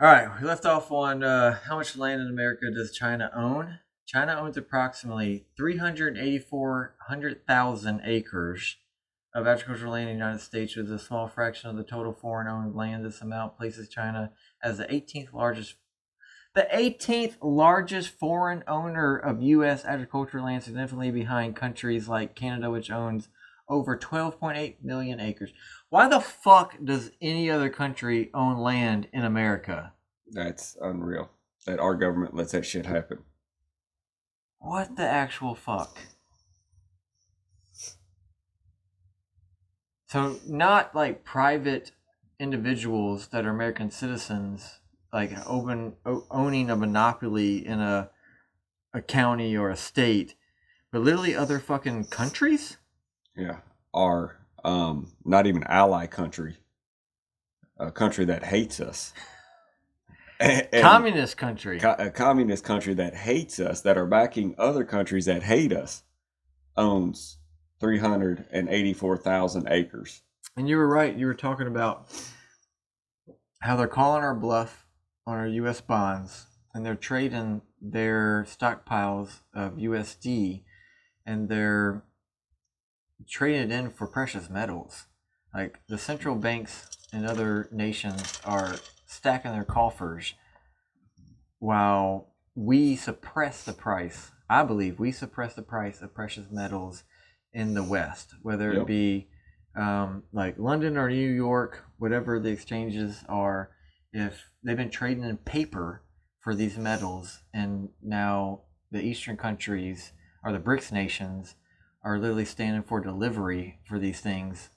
All right, we left off on how much land in America does China own? China owns approximately 384,000 acres of agricultural land in the United States, with a small fraction of the total foreign-owned land. This amount places China as the 18th largest foreign owner of U.S. agricultural land, significantly behind countries like Canada, which owns over 12.8 million acres. Why the fuck does any other country own land in America? That's unreal that our government lets that shit happen. What the actual fuck? So not like private individuals that are American citizens, like owning a monopoly in a county or a state, but literally other fucking countries? Yeah, our not even ally country, a country that hates us, and Communist country. a communist country that hates us, that are backing other countries that hate us, owns 384,000 acres. And you were right. You were talking about how they're calling our bluff on our U.S. bonds, and they're trading their stockpiles of USD, and they're trading it in for precious metals. Like the central banks in other nations are stacking their coffers while we suppress the price. I believe we suppress the price of precious metals in the West, whether it be like London or New York, whatever the exchanges are. If they've been trading in paper for these metals, and now the Eastern countries or the BRICS nations are literally standing for delivery for these things,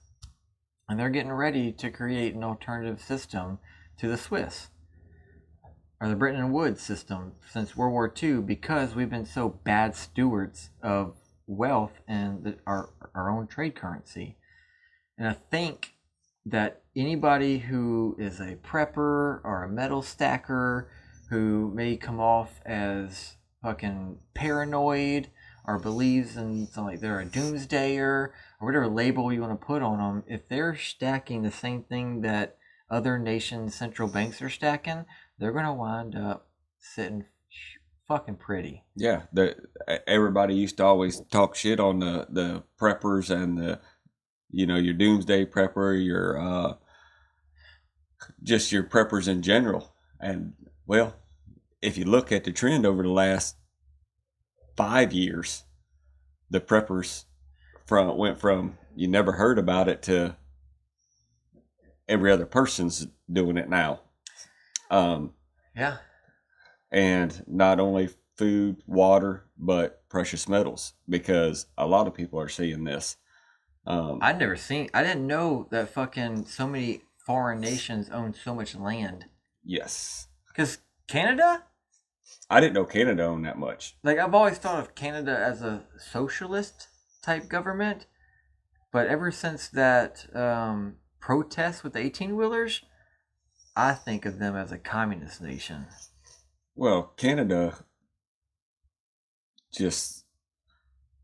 and they're getting ready to create an alternative system to the Swiss or the Bretton Woods system since World War II, because we've been so bad stewards of wealth and our own trade currency. And I think that anybody who is a prepper or a metal stacker who may come off as fucking paranoid or believes in something like they're a doomsdayer or whatever label you want to put on them, if they're stacking the same thing that other nations' central banks are stacking, they're going to wind up sitting fucking pretty. Yeah, everybody used to always talk shit on the preppers and the your doomsday prepper, your just your preppers in general. And well, if you look at the trend over the last 5 years, the preppers went from you never heard about it to every other person's doing it now. Yeah. And not only food, water, but precious metals, because a lot of people are seeing this. I didn't know that fucking so many foreign nations own so much land. Yes. Because Canada? I didn't know Canada owned that much. Like, I've always thought of Canada as a socialist type government, but ever since that protest with the 18-wheelers, I think of them as a communist nation. Well, Canada, just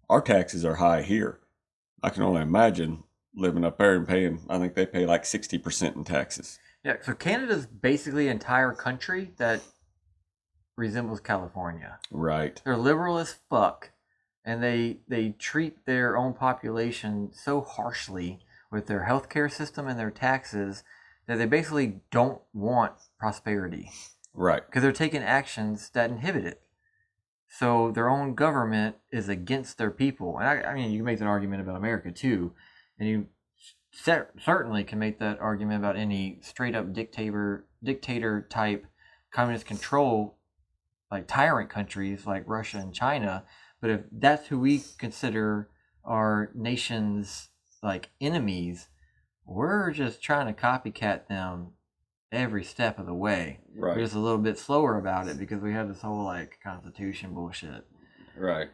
our taxes are high here. I can only imagine living up there and paying. I think they pay like 60% in taxes. Yeah, so Canada's basically an entire country that resembles California. Right. They're liberal as fuck, and they treat their own population so harshly with their healthcare system and their taxes that they basically don't want prosperity. Right. Because they're taking actions that inhibit it. So their own government is against their people. And I mean, you can make that argument about America too. And you certainly can make that argument about any straight up dictator type communist control, like tyrant countries like Russia and China. But if that's who we consider our nation's like enemies, we're just trying to copycat them every step of the way. Right. We're just a little bit slower about it because we have this whole like constitution bullshit. Right.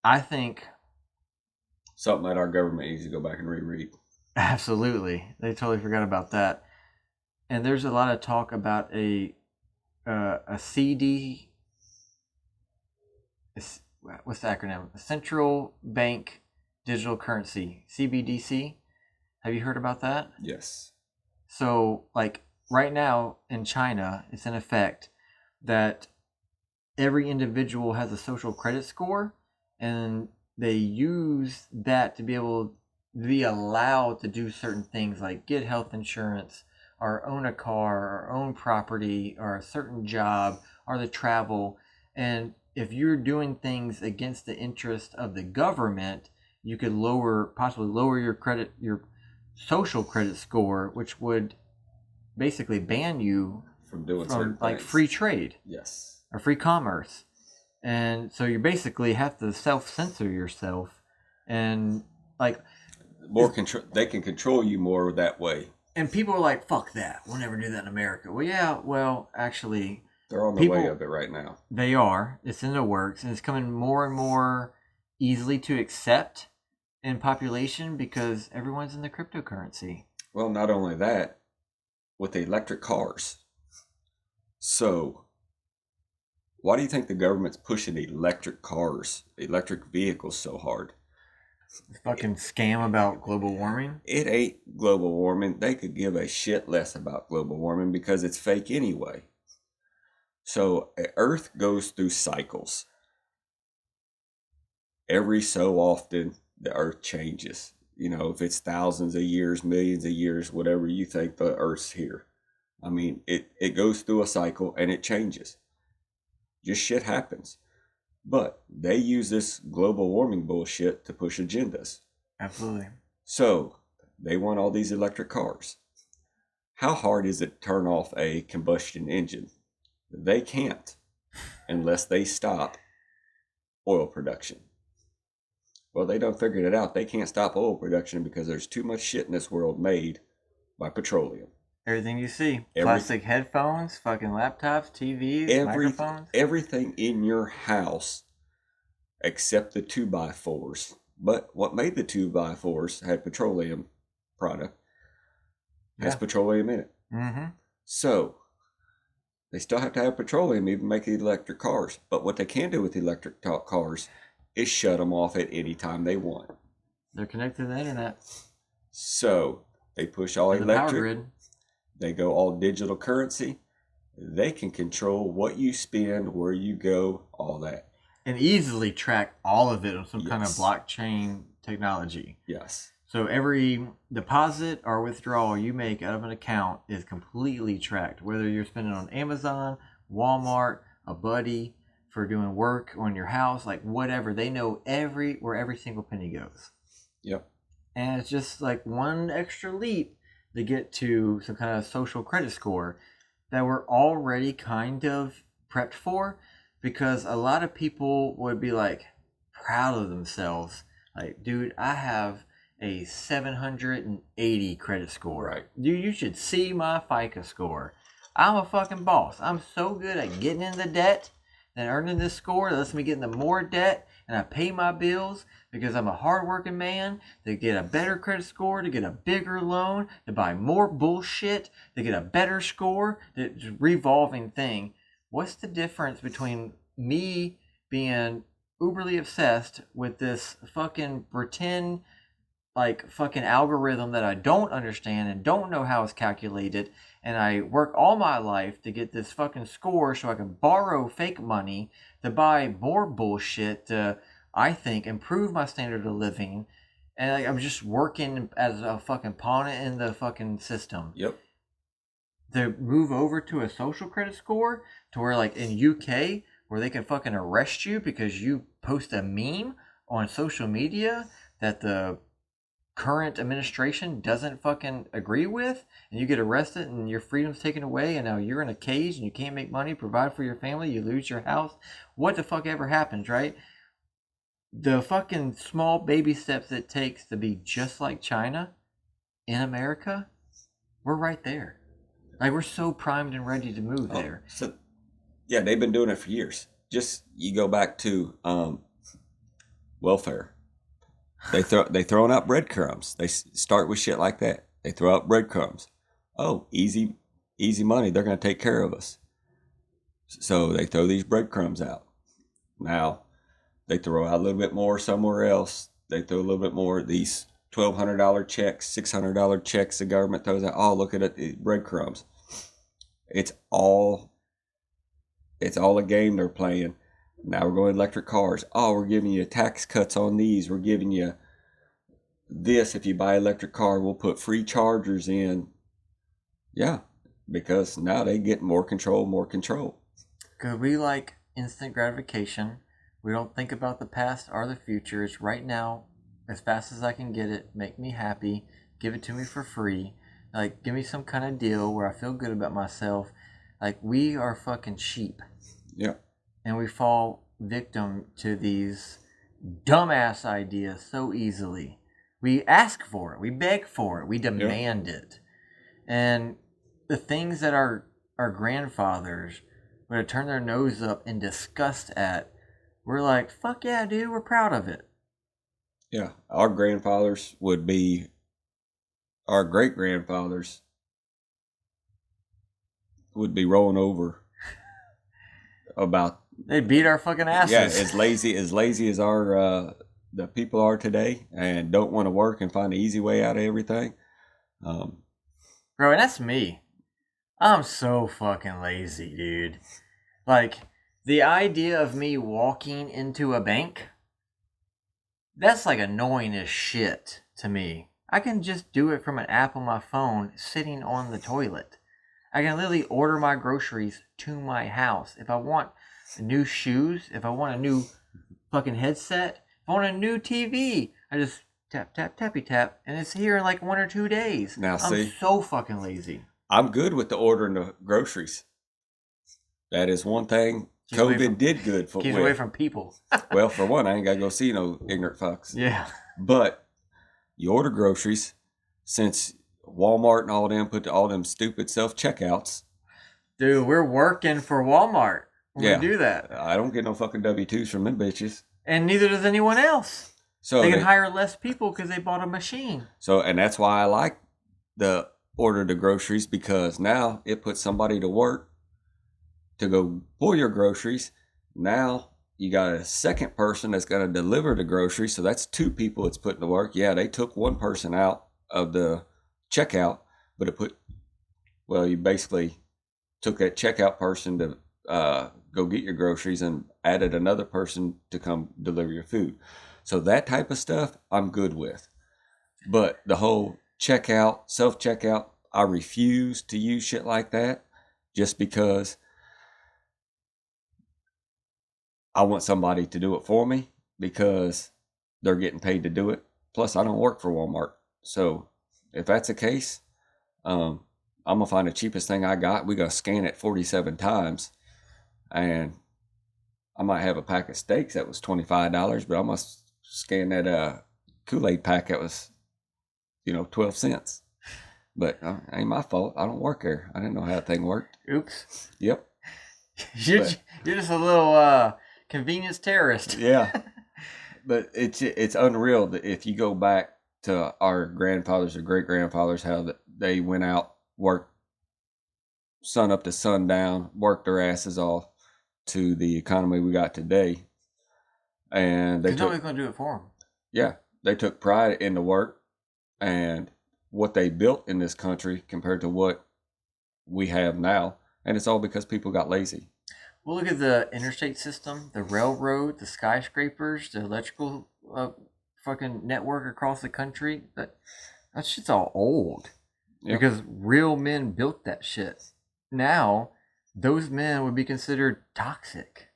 I think something that our government needs to go back and reread. Absolutely. They totally forgot about that. And there's a lot of talk about a CD. What's the acronym? Central Bank Digital Currency, CBDC. Have you heard about that? Yes. So, like, right now in China, it's in effect that every individual has a social credit score, and they use that to be able to be allowed to do certain things like get health insurance or own a car or own property or a certain job or the travel. And if you're doing things against the interest of the government, you could possibly lower your social credit score, which would basically ban you From doing from certain like things. free trade Yes. or free commerce. And so you basically have to self-censor yourself, and like More control. They can control you more that way. and people are like, fuck that, we'll never do that in America. Well, yeah, well, actually They're on the way of it right now. they are. It's in the works, and it's coming more and more easily to accept in population because everyone's in the cryptocurrency. Well, not only that, with the electric cars. So, why do you think the government's pushing electric cars, electric vehicles so hard? Fucking scam about global warming. It ain't global warming. They could give a shit less about global warming because it's fake anyway. So, Earth goes through cycles. Every so often, the Earth changes. You know, if it's thousands of years, millions of years, whatever you think the Earth's here. I mean, it goes through a cycle and it changes. Just shit happens. But they use this global warming bullshit to push agendas. Absolutely. So they want all these electric cars. How hard is it to turn off a combustion engine? They can't unless they stop oil production. Well, they don't figure it out. They can't stop oil production because there's too much shit in this world made by petroleum. Everything you see. Plastic headphones, fucking laptops, TVs, microphones. Everything in your house except the 2x4s. But what made the 2x4s had petroleum product. Has petroleum in it. Mm-hmm. So, they still have to have petroleum even make the electric cars. But what they can do with the electric cars is shut them off at any time they want. They're connected to the internet. So, they push all the electric. Power grid. They go all digital currency. They can control what you spend, where you go, all that. And easily track all of it on some kind of blockchain technology. Yes. So every deposit or withdrawal you make out of an account is completely tracked. Whether you're spending on Amazon, Walmart, a buddy, for doing work on your house, like whatever. They know where every single penny goes. Yep. And it's just like one extra leap to get to some kind of social credit score that we're already kind of prepped for, because a lot of people would be like proud of themselves. Like, dude, I have a 780 credit score. Right. Dude, you should see my FICO score. I'm a fucking boss. I'm so good at getting into debt and earning this score that lets me get into more debt, and I pay my bills because I'm a hardworking man to get a better credit score, to get a bigger loan, to buy more bullshit, to get a better score. It's a revolving thing. What's the difference between me being uberly obsessed with this fucking pretend like fucking algorithm that I don't understand and don't know how it's calculated, and I work all my life to get this fucking score so I can borrow fake money to buy more bullshit to, I think, improve my standard of living, and like, I'm just working as a fucking pawn in the fucking system. Yep. To move over to a social credit score to where, like in UK, where they can fucking arrest you because you post a meme on social media that the current administration doesn't fucking agree with, and you get arrested and your freedom's taken away, and now you're in a cage and you can't make money, provide for your family, you lose your house. What the fuck ever happens, right? The fucking small baby steps it takes to be just like China in America, we're right there. Like, we're so primed and ready to move there. So, yeah, they've been doing it for years. Just you go back to welfare. They throwing out breadcrumbs. They start with shit like that. They throw out breadcrumbs. Oh, easy money. They're going to take care of us. So they throw these breadcrumbs out. Now they throw out a little bit more somewhere else. They throw a little bit more. These $1,200 checks, $600 checks the government throws out. Oh, look at it, the breadcrumbs. It's all a game they're playing. Now we're going electric cars. Oh, we're giving you tax cuts on these. We're giving you this. If you buy an electric car, we'll put free chargers in. Yeah, because now they get more control, more control. Because we like instant gratification. We don't think about the past or the future. It's right now, as fast as I can get it. Make me happy. Give it to me for free. Like, give me some kind of deal where I feel good about myself. Like, we are fucking sheep. Yeah. And we fall victim to these dumbass ideas so easily. We ask for it. We beg for it. We demand it. And the things that our grandfathers would have turned their nose up in disgust at, we're like, fuck yeah, dude, we're proud of it. Yeah. Our grandfathers would be, our great grandfathers would be rolling over about. They beat our fucking asses. Yeah, as lazy as our the people are today, and don't want to work and find the easy way out of everything. Bro, and that's me. I'm so fucking lazy, dude. Like, the idea of me walking into a bank, that's like annoying as shit to me. I can just do it from an app on my phone sitting on the toilet. I can literally order my groceries to my house. If I want new shoes, if I want a new fucking headset, if I want a new TV, I just tap, tap, tappy tap, and it's here in like 1 or 2 days. Now, see, I'm so fucking lazy. I'm good with the ordering the groceries. That is one thing COVID did good for. Keeps away from people. Well, for one, I ain't got to go see no ignorant fucks. Yeah. But you order groceries, since Walmart and all them put all them stupid self-checkouts. Dude, we're working for Walmart when we do that. I don't get no fucking W-2s from them bitches. And neither does anyone else. So they can hire less people because they bought a machine. So, and that's why I like the order the groceries, because now it puts somebody to work to go pull your groceries. Now you got a second person that's going to deliver the groceries. So that's 2 people it's putting to work. Yeah, they took 1 person out of the checkout, but you basically took that checkout person to go get your groceries and added another person to come deliver your food. So that type of stuff I'm good with. But the whole checkout, self-checkout, I refuse to use shit like that, just because I want somebody to do it for me, because they're getting paid to do it. Plus, I don't work for Walmart. So if that's the case, I'm going to find the cheapest thing I got. We're going to scan it 47 times. And I might have a pack of steaks that was $25, but I'm going to scan that Kool-Aid pack that was, 12 cents. But it ain't my fault. I don't work there. I didn't know how that thing worked. Oops. Yep. You're just a little convenience terrorist. Yeah. But it's unreal that if you go back to our grandfathers or great grandfathers, how they went out, worked sun up to sundown, worked their asses off, to the economy we got today. And nobody's going to do it for them. Yeah. They took pride in the work and what they built in this country compared to what we have now. And it's all because people got lazy. Well, look at the interstate system, the railroad, the skyscrapers, the electrical fucking network across the country. That shit's all old. Yep. Because real men built that shit. Now, those men would be considered toxic.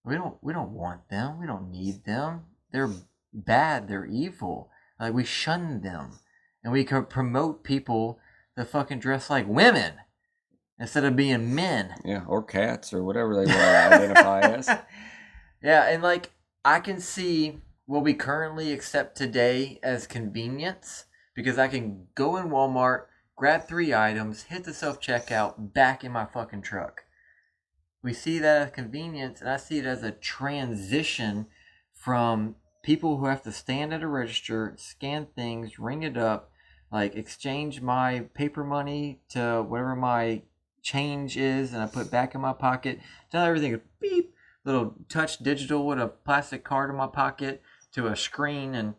We don't want them. We don't need them. They're bad. They're evil. Like, we shun them. And we could promote people that fucking dress like women instead of being men. Yeah, or cats or whatever they want to identify as. Yeah, and like, I can see what we currently accept today as convenience, because I can go in Walmart, grab 3 items, hit the self-checkout, back in my fucking truck. We see that as convenience, and I see it as a transition from people who have to stand at a register, scan things, ring it up, like exchange my paper money to whatever my change is, and I put back in my pocket. Now everything is beep, little touch digital with a plastic card in my pocket to a screen. And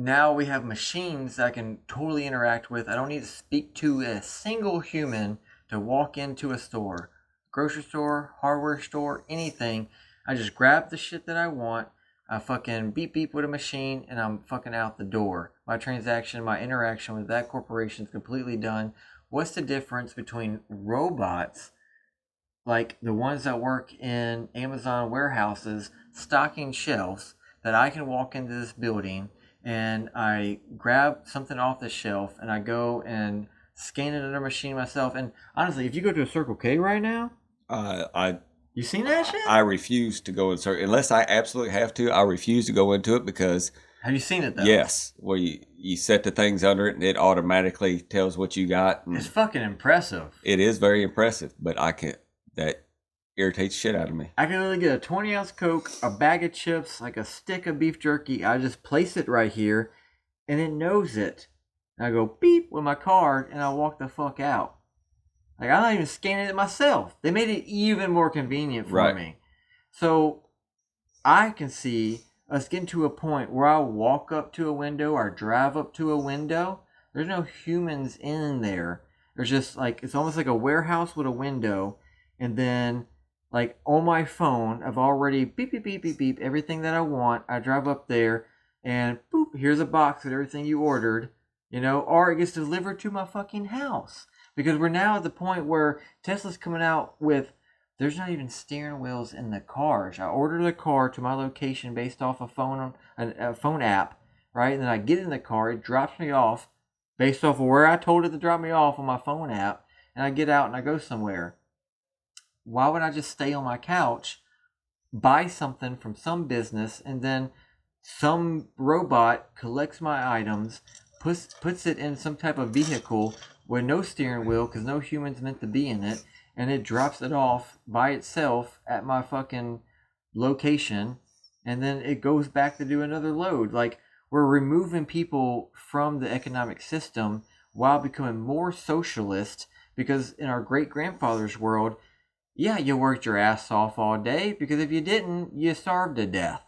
now we have machines that I can totally interact with. I don't need to speak to a single human to walk into a store, grocery store, hardware store, anything. I just grab the shit that I want. I fucking beep beep with a machine and I'm fucking out the door. My transaction, my interaction with that corporation is completely done. What's the difference between robots, like the ones that work in Amazon warehouses, stocking shelves, that I can walk into this building and I grab something off the shelf and I go and scan it in a machine myself? And honestly, if you go to a Circle K right now, I you seen that shit? I refuse to go in unless I absolutely have to. I refuse to go into it because Have you seen it though? yes, where you set the things under it and it automatically tells what you got. It's fucking impressive. It is very impressive, but I can't. That irritates shit out of me. I can literally get a 20-ounce Coke, a bag of chips, like a stick of beef jerky. I just place it right here, and it knows it. And I go beep with my card, and I walk the fuck out. Like, I'm not even scanning it myself. They made it even more convenient for me. So I can see us getting to a point where I walk up to a window or drive up to a window. There's no humans in there. There's just like, it's almost like a warehouse with a window. And then, like, on my phone, I've already beep, beep, beep, beep, beep, everything that I want. I drive up there and boop, here's a box with everything you ordered, you know, or it gets delivered to my fucking house. Because we're now at the point where Tesla's coming out with, there's not even steering wheels in the cars. I ordered a car to my location based off a phone app, right? And then I get in the car, it drops me off based off of where I told it to drop me off on my phone app, and I get out and I go somewhere. Why would I just stay on my couch, buy something from some business, and then some robot collects my items, puts it in some type of vehicle with no steering wheel because no human's meant to be in it, and it drops it off by itself at my fucking location, and then it goes back to do another load? Like, we're removing people from the economic system while becoming more socialist, because in our great-grandfather's world, yeah, you worked your ass off all day, because if you didn't, you starved to death.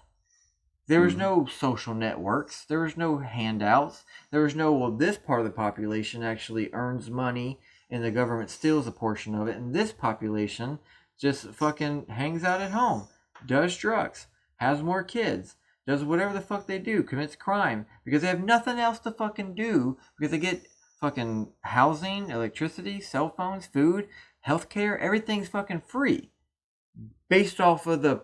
There was no social networks. There was no handouts. There was no, well, this part of the population actually earns money and the government steals a portion of it, and this population just fucking hangs out at home, does drugs, has more kids, does whatever the fuck they do, commits crime, because they have nothing else to fucking do, because they get fucking housing, electricity, cell phones, food, healthcare, everything's fucking free based off of the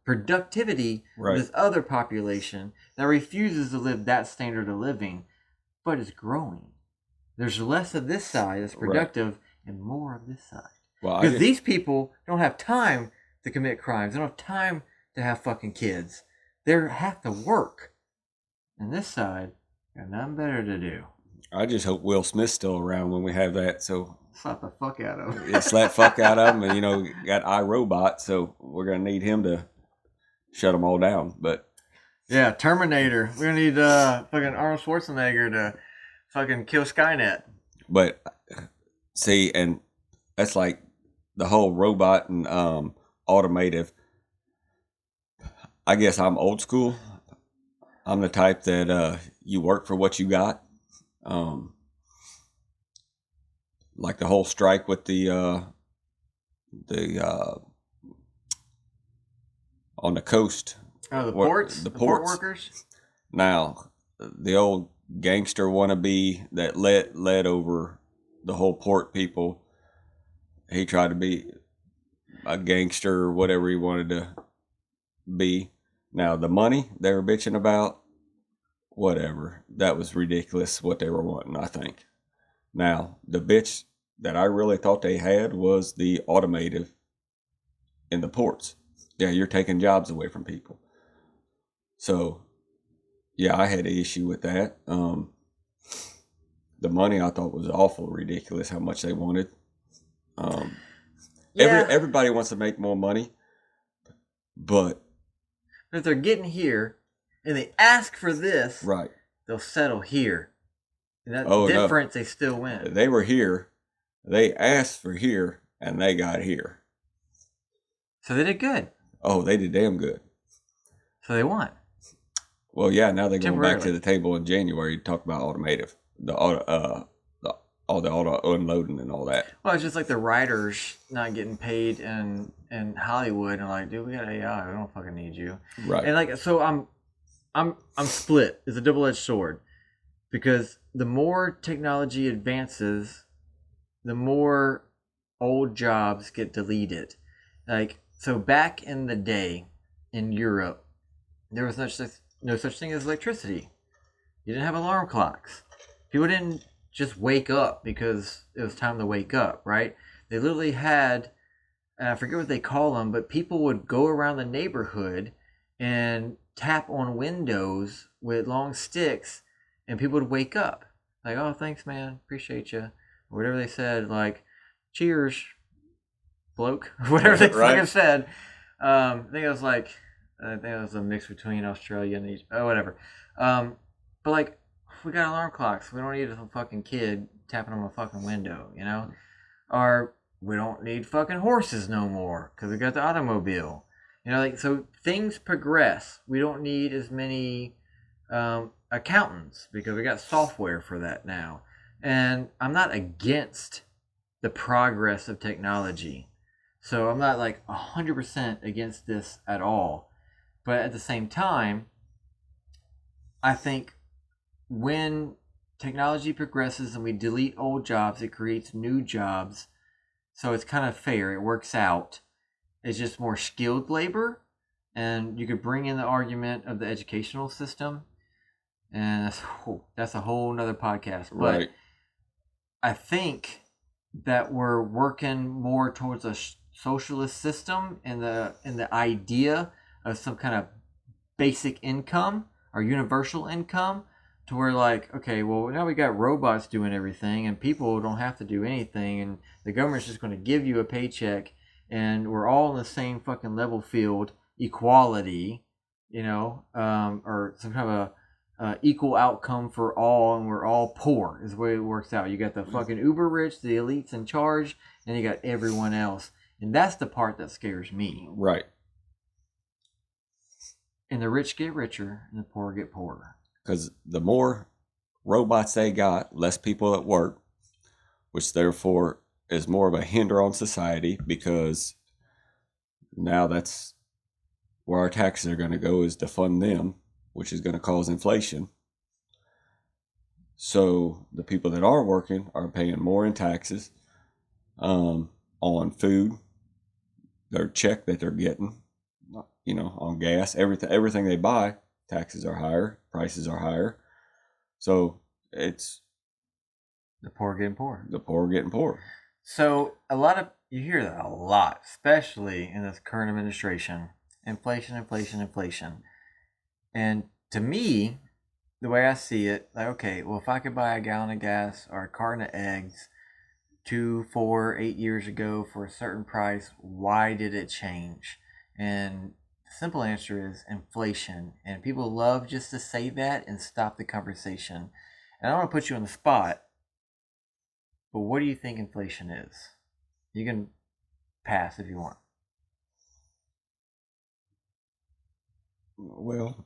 productivity of this other population that refuses to live that standard of living, but is growing. There's less of this side that's productive and more of this side. Because these people don't have time to commit crimes. They don't have time to have fucking kids. They have to work. And this side got nothing better to do. I just hope Will Smith's still around when we have that. So slap the fuck out of him. Yeah, slap fuck out of him, and got iRobot, so we're gonna need him to shut them all down. But yeah, Terminator. We're gonna need fucking Arnold Schwarzenegger to fucking kill Skynet. But see, and that's like the whole robot and automotive. I guess I'm old school. I'm the type that you work for what you got. Like the whole strike with the on the coast. Oh, the ports? The port workers? Now, the old gangster wannabe that led over the whole port people, he tried to be a gangster or whatever he wanted to be. Now, the money they were bitching about, whatever. That was ridiculous what they were wanting, I think. Now, the bitch that I really thought they had was the automotive in the ports. Yeah, you're taking jobs away from people. So, yeah, I had an issue with that. The money I thought was awful ridiculous how much they wanted. Everybody wants to make more money, but if they're getting here and they ask for this, right, they'll settle here. And that's different. No. They still win. They were here, they asked for here, and they got here. So they did good. Oh, they did damn good. So they won. Well, yeah, now they're going back to Temporarily. the table in January to talk about automotive, all the auto unloading and all that. Well, it's just like the writers not getting paid in Hollywood, and like, dude, we got AI. We don't fucking need you. Right. And like, so I'm split. It's a double-edged sword because the more technology advances, the more old jobs get deleted. Like, so back in the day in Europe, there was no such thing as electricity. You didn't have alarm clocks. People didn't just wake up because it was time to wake up, right? They literally had, and I forget what they call them, but people would go around the neighborhood and tap on windows with long sticks, and people would wake up. Like, oh, thanks, man. Appreciate you. Or whatever they said, like, cheers, bloke. Whatever they Right. fucking said. I think it was like, I think it was a mix between Australia and Egypt. Oh, whatever. But like, we got alarm clocks. We don't need a fucking kid tapping on a fucking window, you know? Or we don't need fucking horses no more because we got the automobile. You know, like, so things progress. We don't need as many accountants because we got software for that now. And I'm not against the progress of technology. So I'm not like 100% against this at all. But at the same time, I think when technology progresses and we delete old jobs, it creates new jobs. So it's kind of fair. It works out. It's just more skilled labor. And you could bring in the argument of the educational system. And that's a whole nother podcast. But Right. I think that we're working more towards a socialist system and the idea of some kind of basic income or universal income, to where like, okay, well, now we got robots doing everything and people don't have to do anything, and the government's just going to give you a paycheck, and we're all in the same fucking level field, equality, you know, or some kind of a equal outcome for all, and we're all poor is the way it works out. You got the fucking uber rich, the elites in charge, and you got everyone else, and that's the part that scares me. Right. And the rich get richer and the poor get poorer. Because the more robots they got, less people at work, which therefore is more of a hinder on society, because now that's where our taxes are going to go, is to fund them, which is going to cause inflation. So the people that are working are paying more in taxes on food, their check that they're getting, you know, on gas, everything they buy. Taxes are higher, prices are higher. So it's The poor getting poorer. the poor getting poorer. So you hear that a lot, especially in this current administration. Inflation, inflation, inflation. And to me, the way I see it, like, okay, well, if I could buy a gallon of gas or a carton of eggs 2, 4, 8 years ago for a certain price, why did it change? And the simple answer is inflation. And people love just to say that and stop the conversation. And I want to put you on the spot, but what do you think inflation is? You can pass if you want. Well,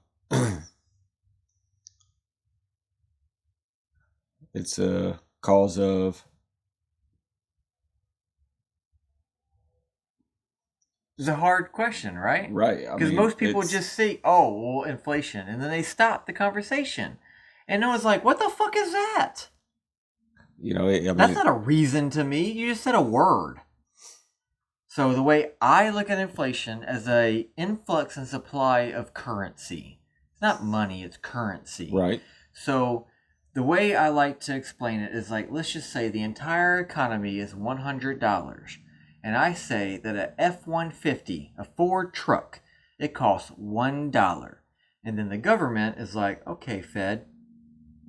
it's a cause of It's a hard question, right? right. I Because mean, most people just say, oh, well, inflation, and then they stop the conversation. And no one's like, what the fuck is that? you know, I mean, That's not a reason to me. You just said a word. So the way I look at inflation as a influx and supply of currency. It's not money, it's currency. right. So the way I like to explain it is like, let's just say the entire economy is $100. And I say that a F-150, a Ford truck, it costs $1. And then the government is like, okay, Fed,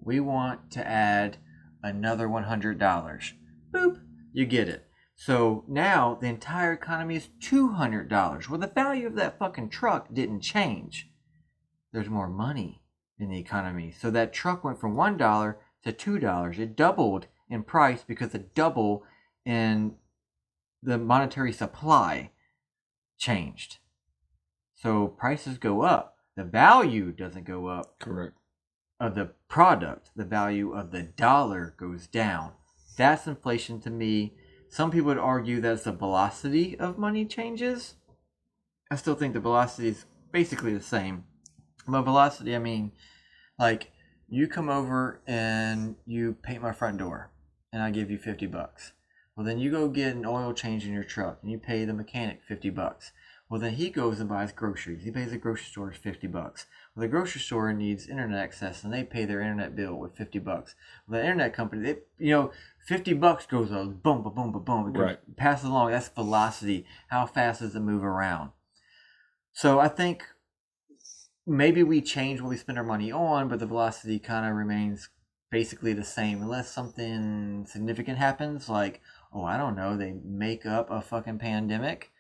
we want to add another $100. Boop, you get it. So now the entire economy is $200. Well, the value of that fucking truck didn't change. There's more money in the economy. So that truck went from $1 to $2. It doubled in price because the double in the monetary supply changed. So prices go up. The value doesn't go up Correct. of the product. The value of the dollar goes down. That's inflation to me. Some people would argue that the velocity of money changes. I still think the velocity is basically the same. By velocity, I mean, like, you come over and you paint my front door, and I give you $50. Well, then you go get an oil change in your truck, and you pay the mechanic $50. Well, then he goes and buys groceries. He pays the grocery store $50. Well, the grocery store needs internet access, and they pay their internet bill with $50. Well, the internet company, $50 goes on, boom, boom, boom, boom. It goes, Right. passes along. That's velocity. How fast does it move around? So I think maybe we change what we spend our money on, but the velocity kind of remains basically the same unless something significant happens, like, oh, I don't know, they make up a fucking pandemic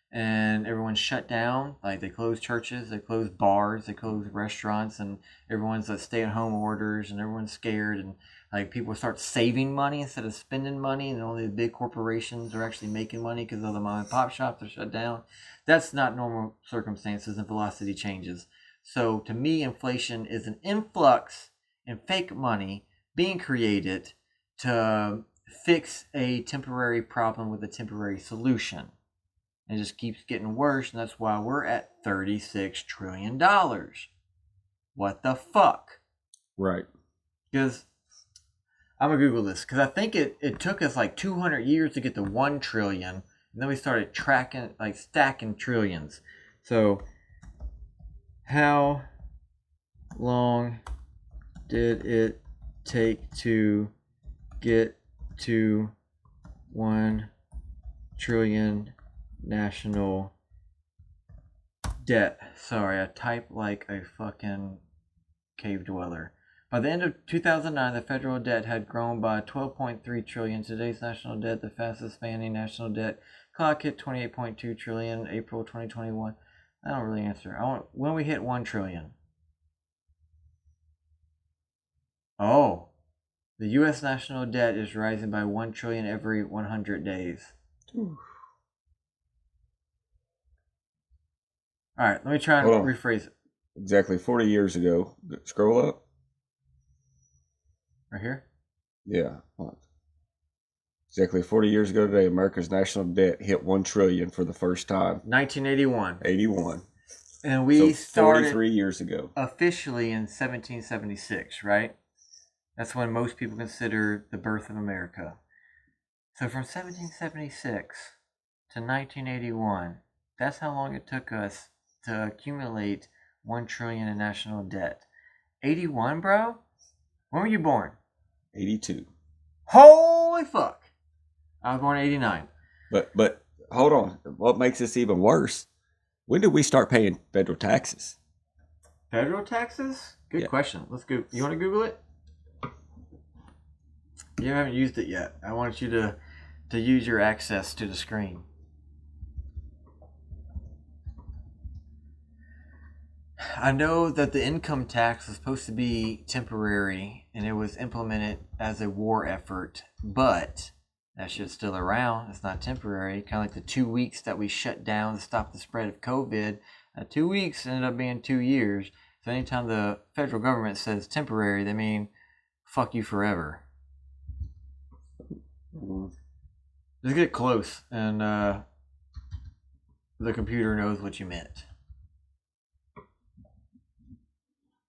and everyone's shut down. Like, they close churches, they close bars, they close restaurants, and everyone's stay-at-home orders, and everyone's scared, and like people start saving money instead of spending money, and only the big corporations are actually making money because all the mom and pop shops are shut down. That's not normal circumstances, and velocity changes. So to me, inflation is an influx in fake money being created to fix a temporary problem with a temporary solution. It just keeps getting worse, and that's why we're at $36 trillion. What the fuck? Right. Because I'm going to Google this, because I think it took us like 200 years to get to 1 trillion, and then we started stacking trillions. So, how long did it take to get to 1 trillion national debt? Sorry, I type like a fucking cave dweller. By the end of 2009, the federal debt had grown by 12.3 trillion. Today's national debt, the fastest spanning national debt clock, hit 28.2 trillion April 2021. I don't really answer. When we hit 1 trillion. Oh, the U.S. national debt is rising by 1 trillion every 100 days. Ooh. All right, let me try and rephrase it. Exactly 40 years ago. Scroll up. Right here? Yeah. Exactly 40 years ago today, America's national debt hit 1 trillion for the first time. 1981. 81. And we started 43 years ago. Officially in 1776, right? That's when most people consider the birth of America. So from 1776 to 1981, that's how long it took us to accumulate 1 trillion in national debt. 81, bro? When were you born? 82. Holy fuck! I was born in 89. But hold on. What makes this even worse? When did we start paying federal taxes? Federal taxes? Good question. Let's go. You want to Google it? You haven't used it yet. I want you to use your access to the screen. I know that the income tax was supposed to be temporary and it was implemented as a war effort, but that shit's still around. It's not temporary. Kind of like the 2 weeks that we shut down to stop the spread of COVID. 2 weeks ended up being 2 years. So anytime the federal government says temporary, they mean fuck you forever. Just get close and the computer knows what you meant.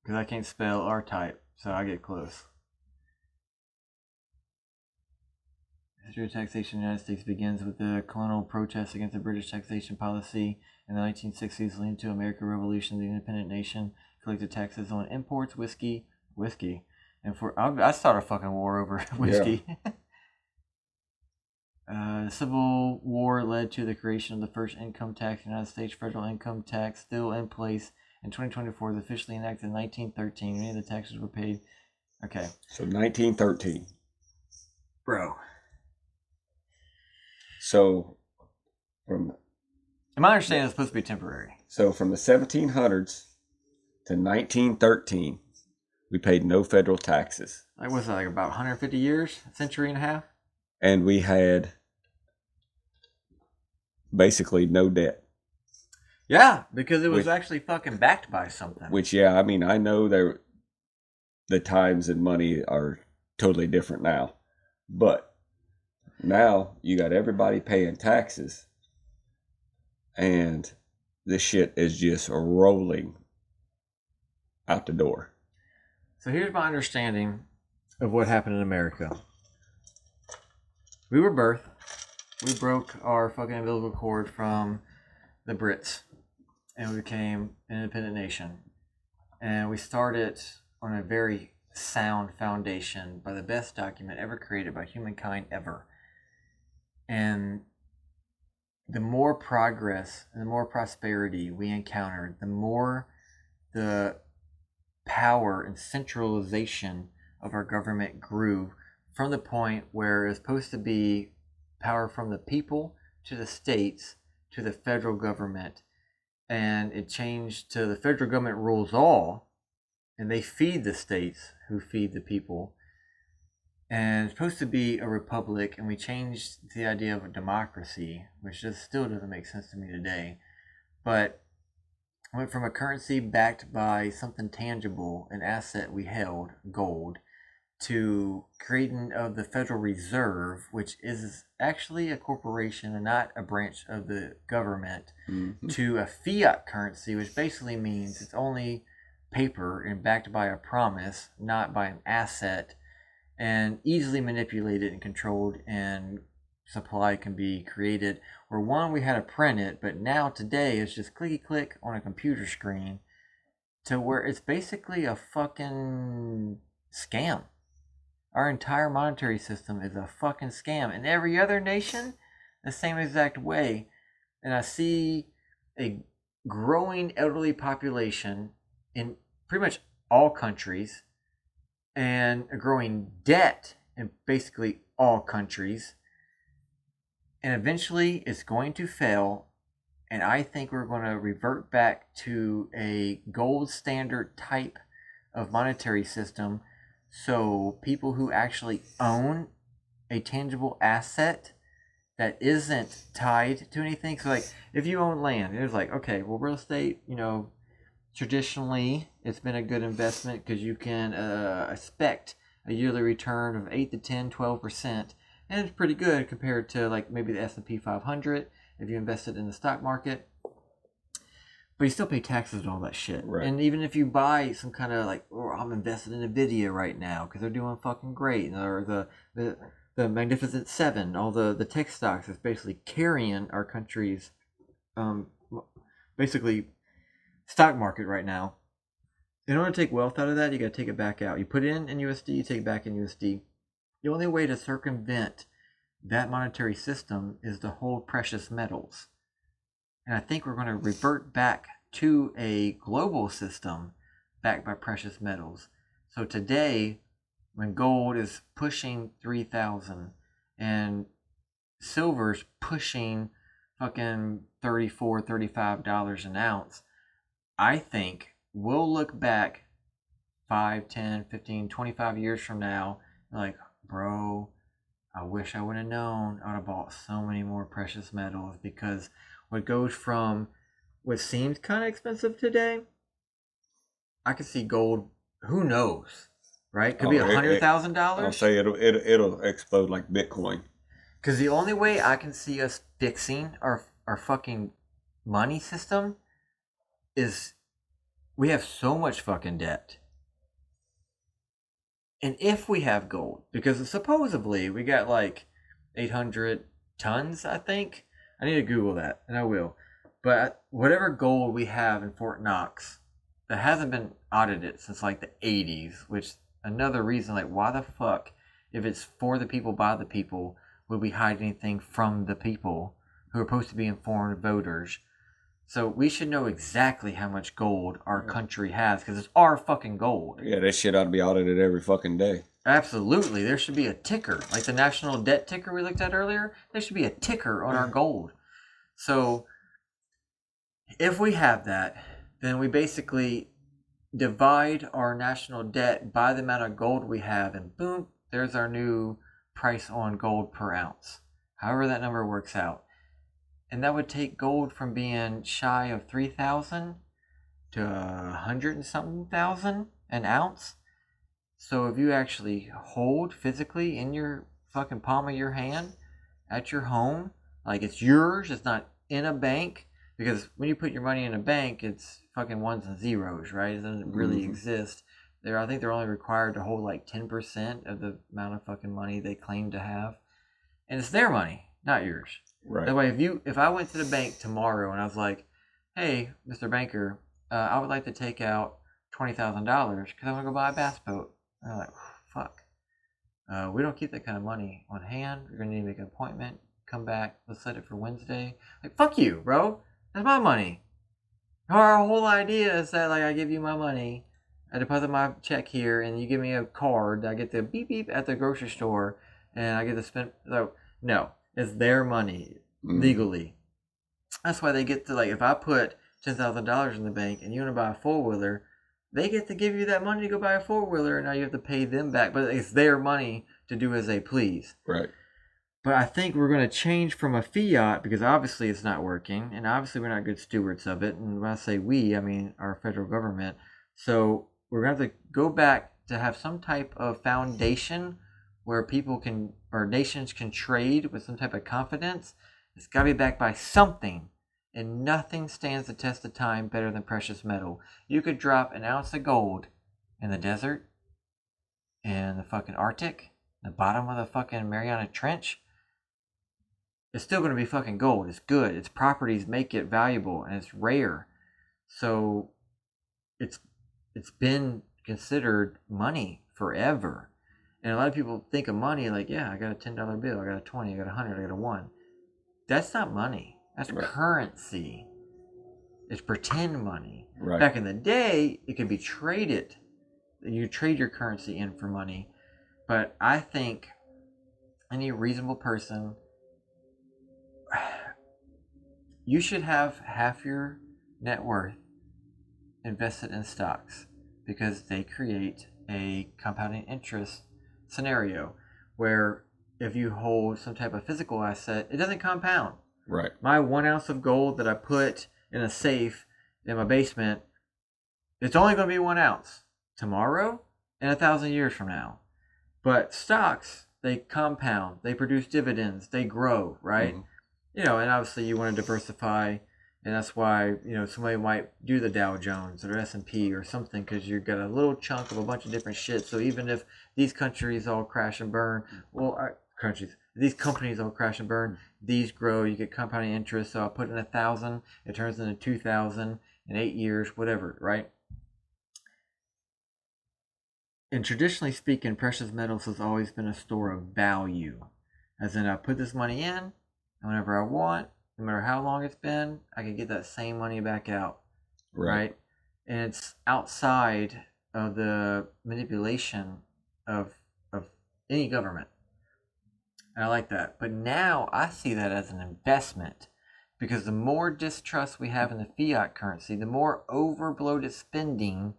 Because I can't spell or type, so I get close. History of taxation in the United States begins with the colonial protests against the British taxation policy in the 1960s, leading to American Revolution. The independent nation collected taxes on imports, whiskey, and I start a fucking war over whiskey. Yeah. The Civil War led to the creation of the first income tax in the United States. Federal income tax, still in place in 2024, was officially enacted in 1913. Many of the taxes were paid. Okay. So 1913. Bro. So from... In my understanding, it's supposed to be temporary. So from the 1700s to 1913, we paid no federal taxes. Like, what's that, like about 150 years? A century and a half? And we had basically no debt. Yeah, because it was Which, actually fucking backed by something. yeah, I mean, I know the times and money are totally different now, but now you got everybody paying taxes, and this shit is just rolling out the door. So here's my understanding of what happened in America. We were birthed. We broke our fucking umbilical cord from the Brits, and we became an independent nation. And we started on a very sound foundation by the best document ever created by humankind ever. And the more progress and the more prosperity we encountered, the more the power and centralization of our government grew, from the point where it's supposed to be power from the people to the states to the federal government. And it changed to the federal government rules all, and they feed the states who feed the people. And it's supposed to be a republic, and we changed the idea of a democracy, which just still doesn't make sense to me today. But went from a currency backed by something tangible, an asset we held, gold, to creating of the Federal Reserve, which is actually a corporation and not a branch of the government, to a fiat currency, which basically means it's only paper and backed by a promise, not by an asset, and easily manipulated and controlled, and supply can be created. Where one, we had to print it, but now today it's just clicky click on a computer screen, to where it's basically a fucking scam. Our entire monetary system is a fucking scam. And every other nation, the same exact way. And I see a growing elderly population in pretty much all countries, and a growing debt in basically all countries. And eventually it's going to fail. And I think we're going to revert back to a gold standard type of monetary system. So people who actually own a tangible asset that isn't tied to anything. So like if you own land, it's like, okay, well, real estate, traditionally it's been a good investment because you can expect a yearly return of 8 to 10, 12%. And it's pretty good compared to like maybe the S&P 500 if you invested in the stock market. But you still pay taxes and all that shit. Right. And even if you buy some kind of like, I'm invested in Nvidia right now because they're doing fucking great, or the Magnificent Seven, all the tech stocks that's basically carrying our country's basically stock market right now. In order to take wealth out of that, you got to take it back out. You put it in USD, you take it back in USD. The only way to circumvent that monetary system is to hold precious metals. And I think we're going to revert back to a global system backed by precious metals. So today, when gold is pushing 3,000 and silver's pushing fucking $34, $35 an ounce, I think we'll look back 5, 10, 15, 25 years from now, like, bro, I wish I would have known. I would have bought so many more precious metals, because what goes from what seems kind of expensive today, I could see gold, who knows, right? Could be I'll $100,000. say it'll explode like Bitcoin. Because the only way I can see us fixing our fucking money system is we have so much fucking debt. And if we have gold, because supposedly we got like 800 tons, I think. I need to Google that, and I will. But whatever gold we have in Fort Knox that hasn't been audited since like the 80s, which another reason, like, why the fuck, if it's for the people, by the people, would we hide anything from the people who are supposed to be informed voters? So we should know exactly how much gold our country has, because it's our fucking gold. Yeah, that shit ought to be audited every fucking day. Absolutely. There should be a ticker. Like the national debt ticker we looked at earlier, there should be a ticker on our gold. So if we have that, then we basically divide our national debt by the amount of gold we have, and boom, there's our new price on gold per ounce. However that number works out. and that would take gold from being shy of 3,000 to 100 and something thousand an ounce. So if you actually hold physically in your fucking palm of your hand at your home, like it's yours, it's not in a bank. Because when you put your money in a bank, it's fucking ones and zeros, right? It doesn't really exist. I think they're only required to hold like 10% of the amount of fucking money they claim to have, and it's their money, not yours. Right. That way, if I went to the bank tomorrow and I was like, "Hey, Mr. Banker, I would like to take out $20,000 because I want to go buy a bass boat," and they're like, "Fuck, we don't keep that kind of money on hand. You're gonna need to make an appointment. Come back. Let's set it for Wednesday." Like, fuck you, bro. That's my money. Our whole idea is that like I give you my money, I deposit my check here, and you give me a card. I get to beep beep at the grocery store, and I get to spend. So no, it's their money legally. That's why they get to like if I put $10,000 in the bank and you want to buy a 4-wheeler, they get to give you that money to go buy a 4-wheeler, and now you have to pay them back. But it's their money to do as they please. Right. But I think we're going to change from a fiat because obviously it's not working, and obviously we're not good stewards of it. And when I say we, I mean our federal government. So we're going to have to go back to have some type of foundation where people can, or nations can trade with some type of confidence. It's got to be backed by something, and nothing stands the test of time better than precious metal. You could drop an ounce of gold in the desert, in the fucking Arctic, the bottom of the fucking Mariana Trench. It's still going to be fucking gold. It's good. Its properties make it valuable, and it's rare. So it's been considered money forever. And a lot of people think of money like, yeah, I got a $10 bill, I got a 20, I got a 100, I got a 1. That's not money. That's currency. It's pretend money. Right. Back in the day, it could be traded. You trade your currency in for money. But I think any reasonable person, you should have half your net worth invested in stocks because they create a compounding interest scenario where if you hold some type of physical asset, it doesn't compound. Right. My 1 ounce of gold that I put in a safe in my basement, it's only going to be 1 ounce tomorrow and 1,000 years from now. But stocks, they compound, they produce dividends, they grow, right? You know, and obviously you want to diversify, and that's why, you know, somebody might do the Dow Jones or S&P or something because you've got a little chunk of a bunch of different shit. So even if these countries all crash and burn, these companies all crash and burn, these grow, you get compounding interest. So I put in 1,000, it turns into 2,000 in 8 years, whatever, right? And traditionally speaking, precious metals has always been a store of value. As in, I put this money in, and whenever I want, no matter how long it's been, I can get that same money back out. Right? And it's outside of the manipulation of any government. And I like that. But now I see that as an investment. Because the more distrust we have in the fiat currency, the more overbloated spending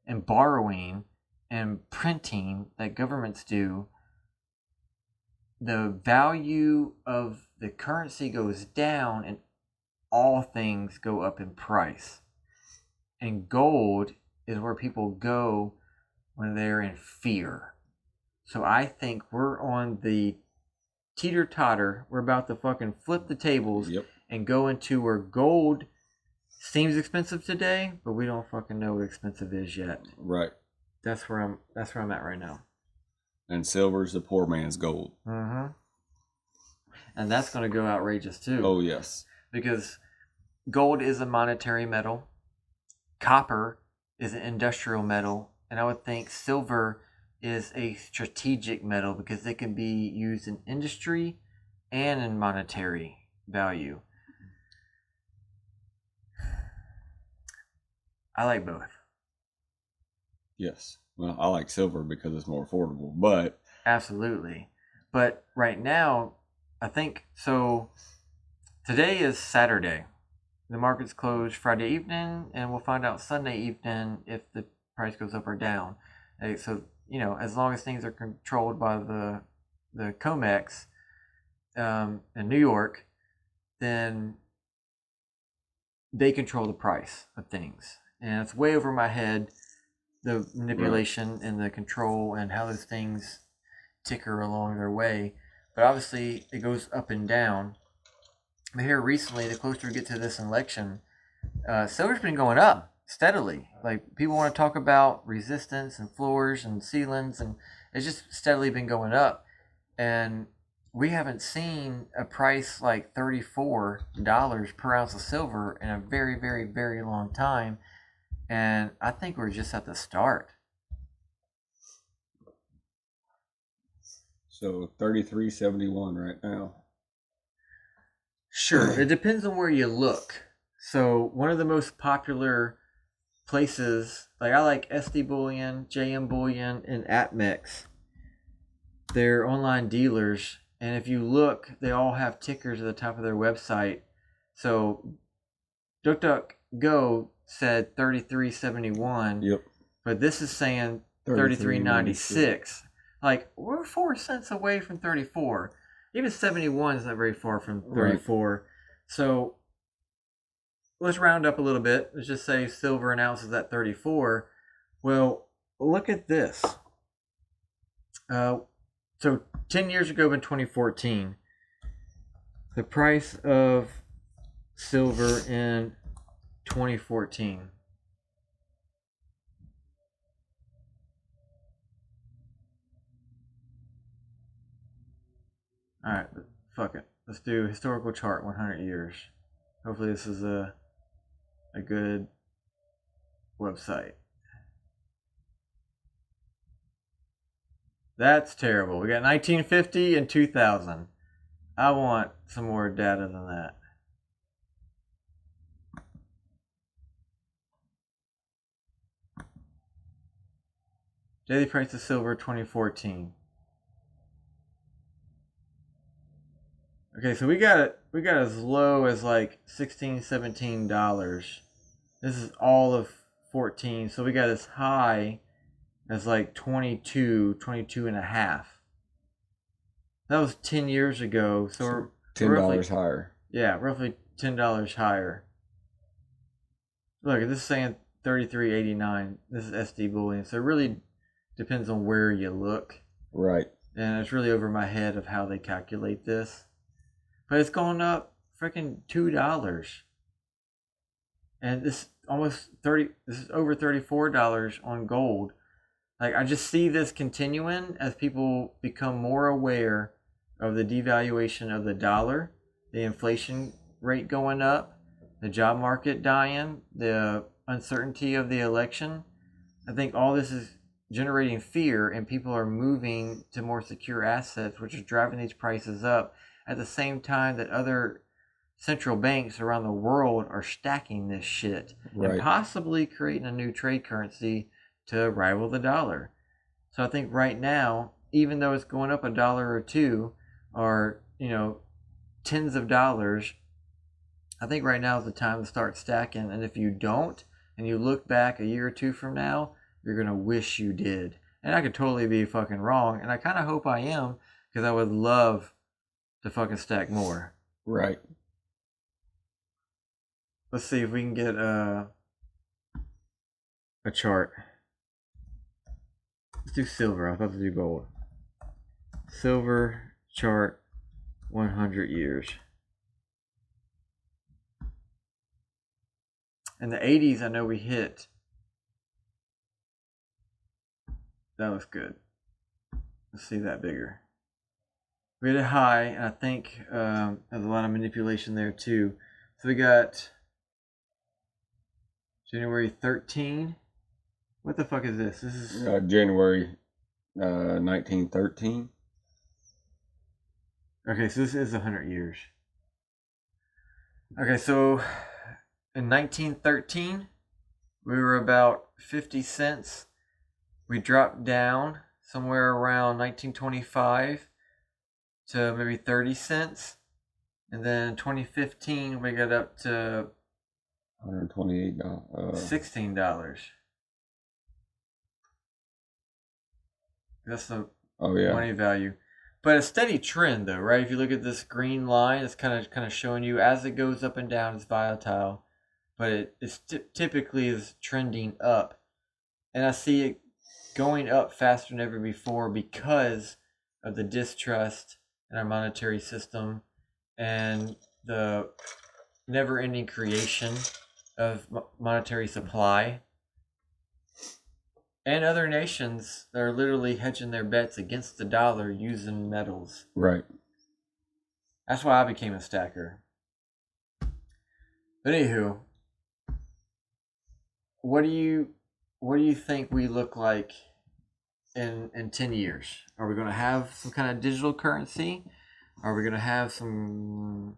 and borrowing and printing that governments do, the value of the currency goes down and all things go up in price. And gold is where people go when they're in fear. So I think we're on the teeter-totter. We're about to fucking flip the tables and go into where gold seems expensive today, but we don't fucking know what expensive is yet. Right. That's where I'm at right now. And silver's the poor man's gold. And that's going to go outrageous too. Oh, yes. Because gold is a monetary metal. Copper is an industrial metal. And I would think silver is a strategic metal because it can be used in industry and in monetary value. I like both. Yes. Well, I like silver because it's more affordable, but... Absolutely. But right now, I think, so today is Saturday. The market's closed Friday evening, and we'll find out Sunday evening if the price goes up or down. So, you know, as long as things are controlled by the COMEX in New York, then they control the price of things. And it's way over my head, the manipulation and the control and how those things ticker along their way. But obviously, it goes up and down. But here recently, the closer we get to this election, silver's been going up steadily. Like, people want to talk about resistance and floors and ceilings, and it's just steadily been going up. And we haven't seen a price like $34 per ounce of silver in a very, very, very long time. And I think we're just at the start. So 33.71 right now. Sure, it depends on where you look. So one of the most popular places, like I like SD Bullion, JM Bullion, and APMEX. They're online dealers, and if you look, they all have tickers at the top of their website. So DuckDuckGo said 33.71. Yep. But this is saying 33.96. Like, we're 4 cents away from 34. Even 71 is not very far from 34. Right. So let's round up a little bit. Let's just say silver an ounce is at 34. Well, look at this. So 10 years ago in 2014, the price of silver in 2014. All right, fuck it. Let's do historical chart 100 years. Hopefully this is a good website. That's terrible. We got 1950 and 2000. I want some more data than that. Daily price of silver 2014. Okay, so we got as low as like $16, $17. This is all of 14. So we got as high as like 22 and a half. That was 10 years ago. So we're $10 roughly, higher. Yeah, roughly $10 higher. Look, this is saying 33.89. This is SD Bullion. So it really depends on where you look. Right. And it's really over my head of how they calculate this. But it's going up freaking $2. And this this is over $34 on gold. Like, I just see this continuing as people become more aware of the devaluation of the dollar, the inflation rate going up, the job market dying, the uncertainty of the election. I think all this is generating fear, and people are moving to more secure assets, which is driving these prices up at the same time that other central banks around the world are stacking this shit and possibly creating a new trade currency to rival the dollar. So I think right now, even though it's going up $1 or $2 or, tens of dollars, I think right now is the time to start stacking. And if you don't, and you look back a year or two from now, you're going to wish you did. And I could totally be fucking wrong, and I kind of hope I am, because I would love to fucking stack more. Right. Let's see if we can get a chart. Let's do silver. I was about to do gold. Silver chart 100 years. In the 80s, I know we hit. That looks good. Let's see that bigger. We hit a high, and I think there's a lot of manipulation there too. So we got January 13. What the fuck is this? This is January 1913. Okay, so this is 100 years. Okay, so in 1913, we were about 50 cents. We dropped down somewhere around 1925 to maybe 30 cents. And then 2015, we got up to $128. $16. That's the money value. But a steady trend, though, right? If you look at this green line, it's kind of showing you as it goes up and down, it's volatile, but it typically is trending up, and I see it going up faster than ever before because of the distrust in our monetary system and the never-ending creation of monetary supply. And other nations that are literally hedging their bets against the dollar using metals. Right. That's why I became a stacker. But anywho, what do you think we look like in 10 years? Are we going to have some kind of digital currency? Are we going to have some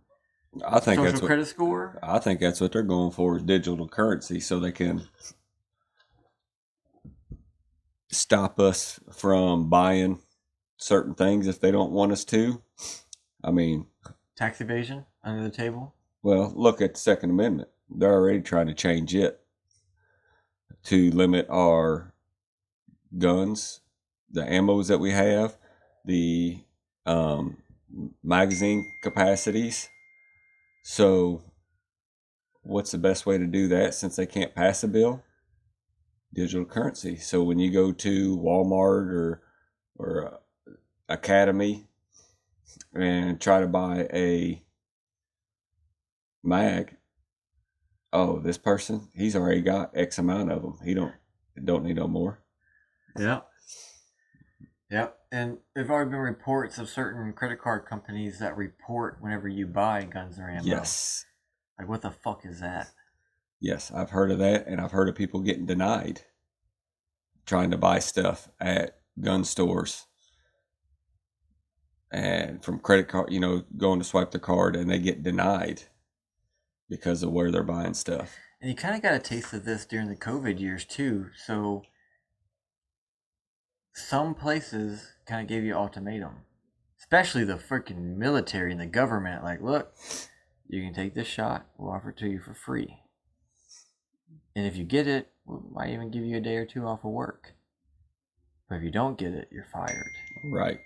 I think social credit score? I think that's what they're going for, is digital currency, so they can stop us from buying certain things if they don't want us to. I mean, tax evasion under the table. Well, look at the Second Amendment. They're already trying to change it to limit our guns, the ammos that we have, the magazine capacities. So what's the best way to do that since they can't pass a bill? Digital currency. So when you go to Walmart or Academy and try to buy a mag, oh, this person, he's already got X amount of them. He don't need no more. Yep. And there've already been reports of certain credit card companies that report whenever you buy guns or ammo. Yes. Like, what the fuck is that? Yes, I've heard of that, and I've heard of people getting denied trying to buy stuff at gun stores and from credit card, going to swipe the card and they get denied because of where they're buying stuff. And you kind of got a taste of this during the COVID years too. So some places kind of gave you ultimatum, especially the freaking military and the government. Like, look, you can take this shot. We'll offer it to you for free. And if you get it, we might even give you a day or two off of work. But if you don't get it, you're fired. Right.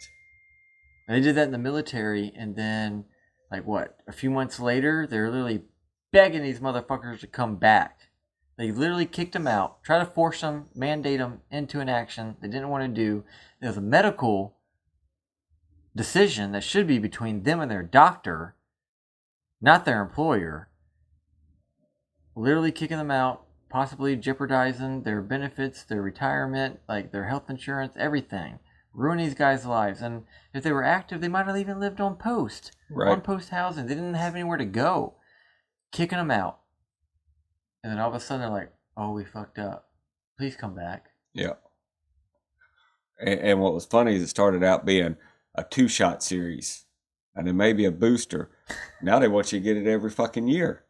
And they did that in the military, and then, a few months later, they're literally begging these motherfuckers to come back. They literally kicked them out, tried to force them, mandate them into an action they didn't want to do. It was a medical decision that should be between them and their doctor, not their employer. Literally kicking them out, possibly jeopardizing their benefits, their retirement, their health insurance, everything. Ruin these guys' lives. And if they were active, they might have even lived on post. Right. On post housing. They didn't have anywhere to go. Kicking them out. And then all of a sudden they're like, oh, we fucked up. Please come back. Yeah. And what was funny is it started out being a 2-shot series. And then maybe a booster. Now they want you to get it every fucking year.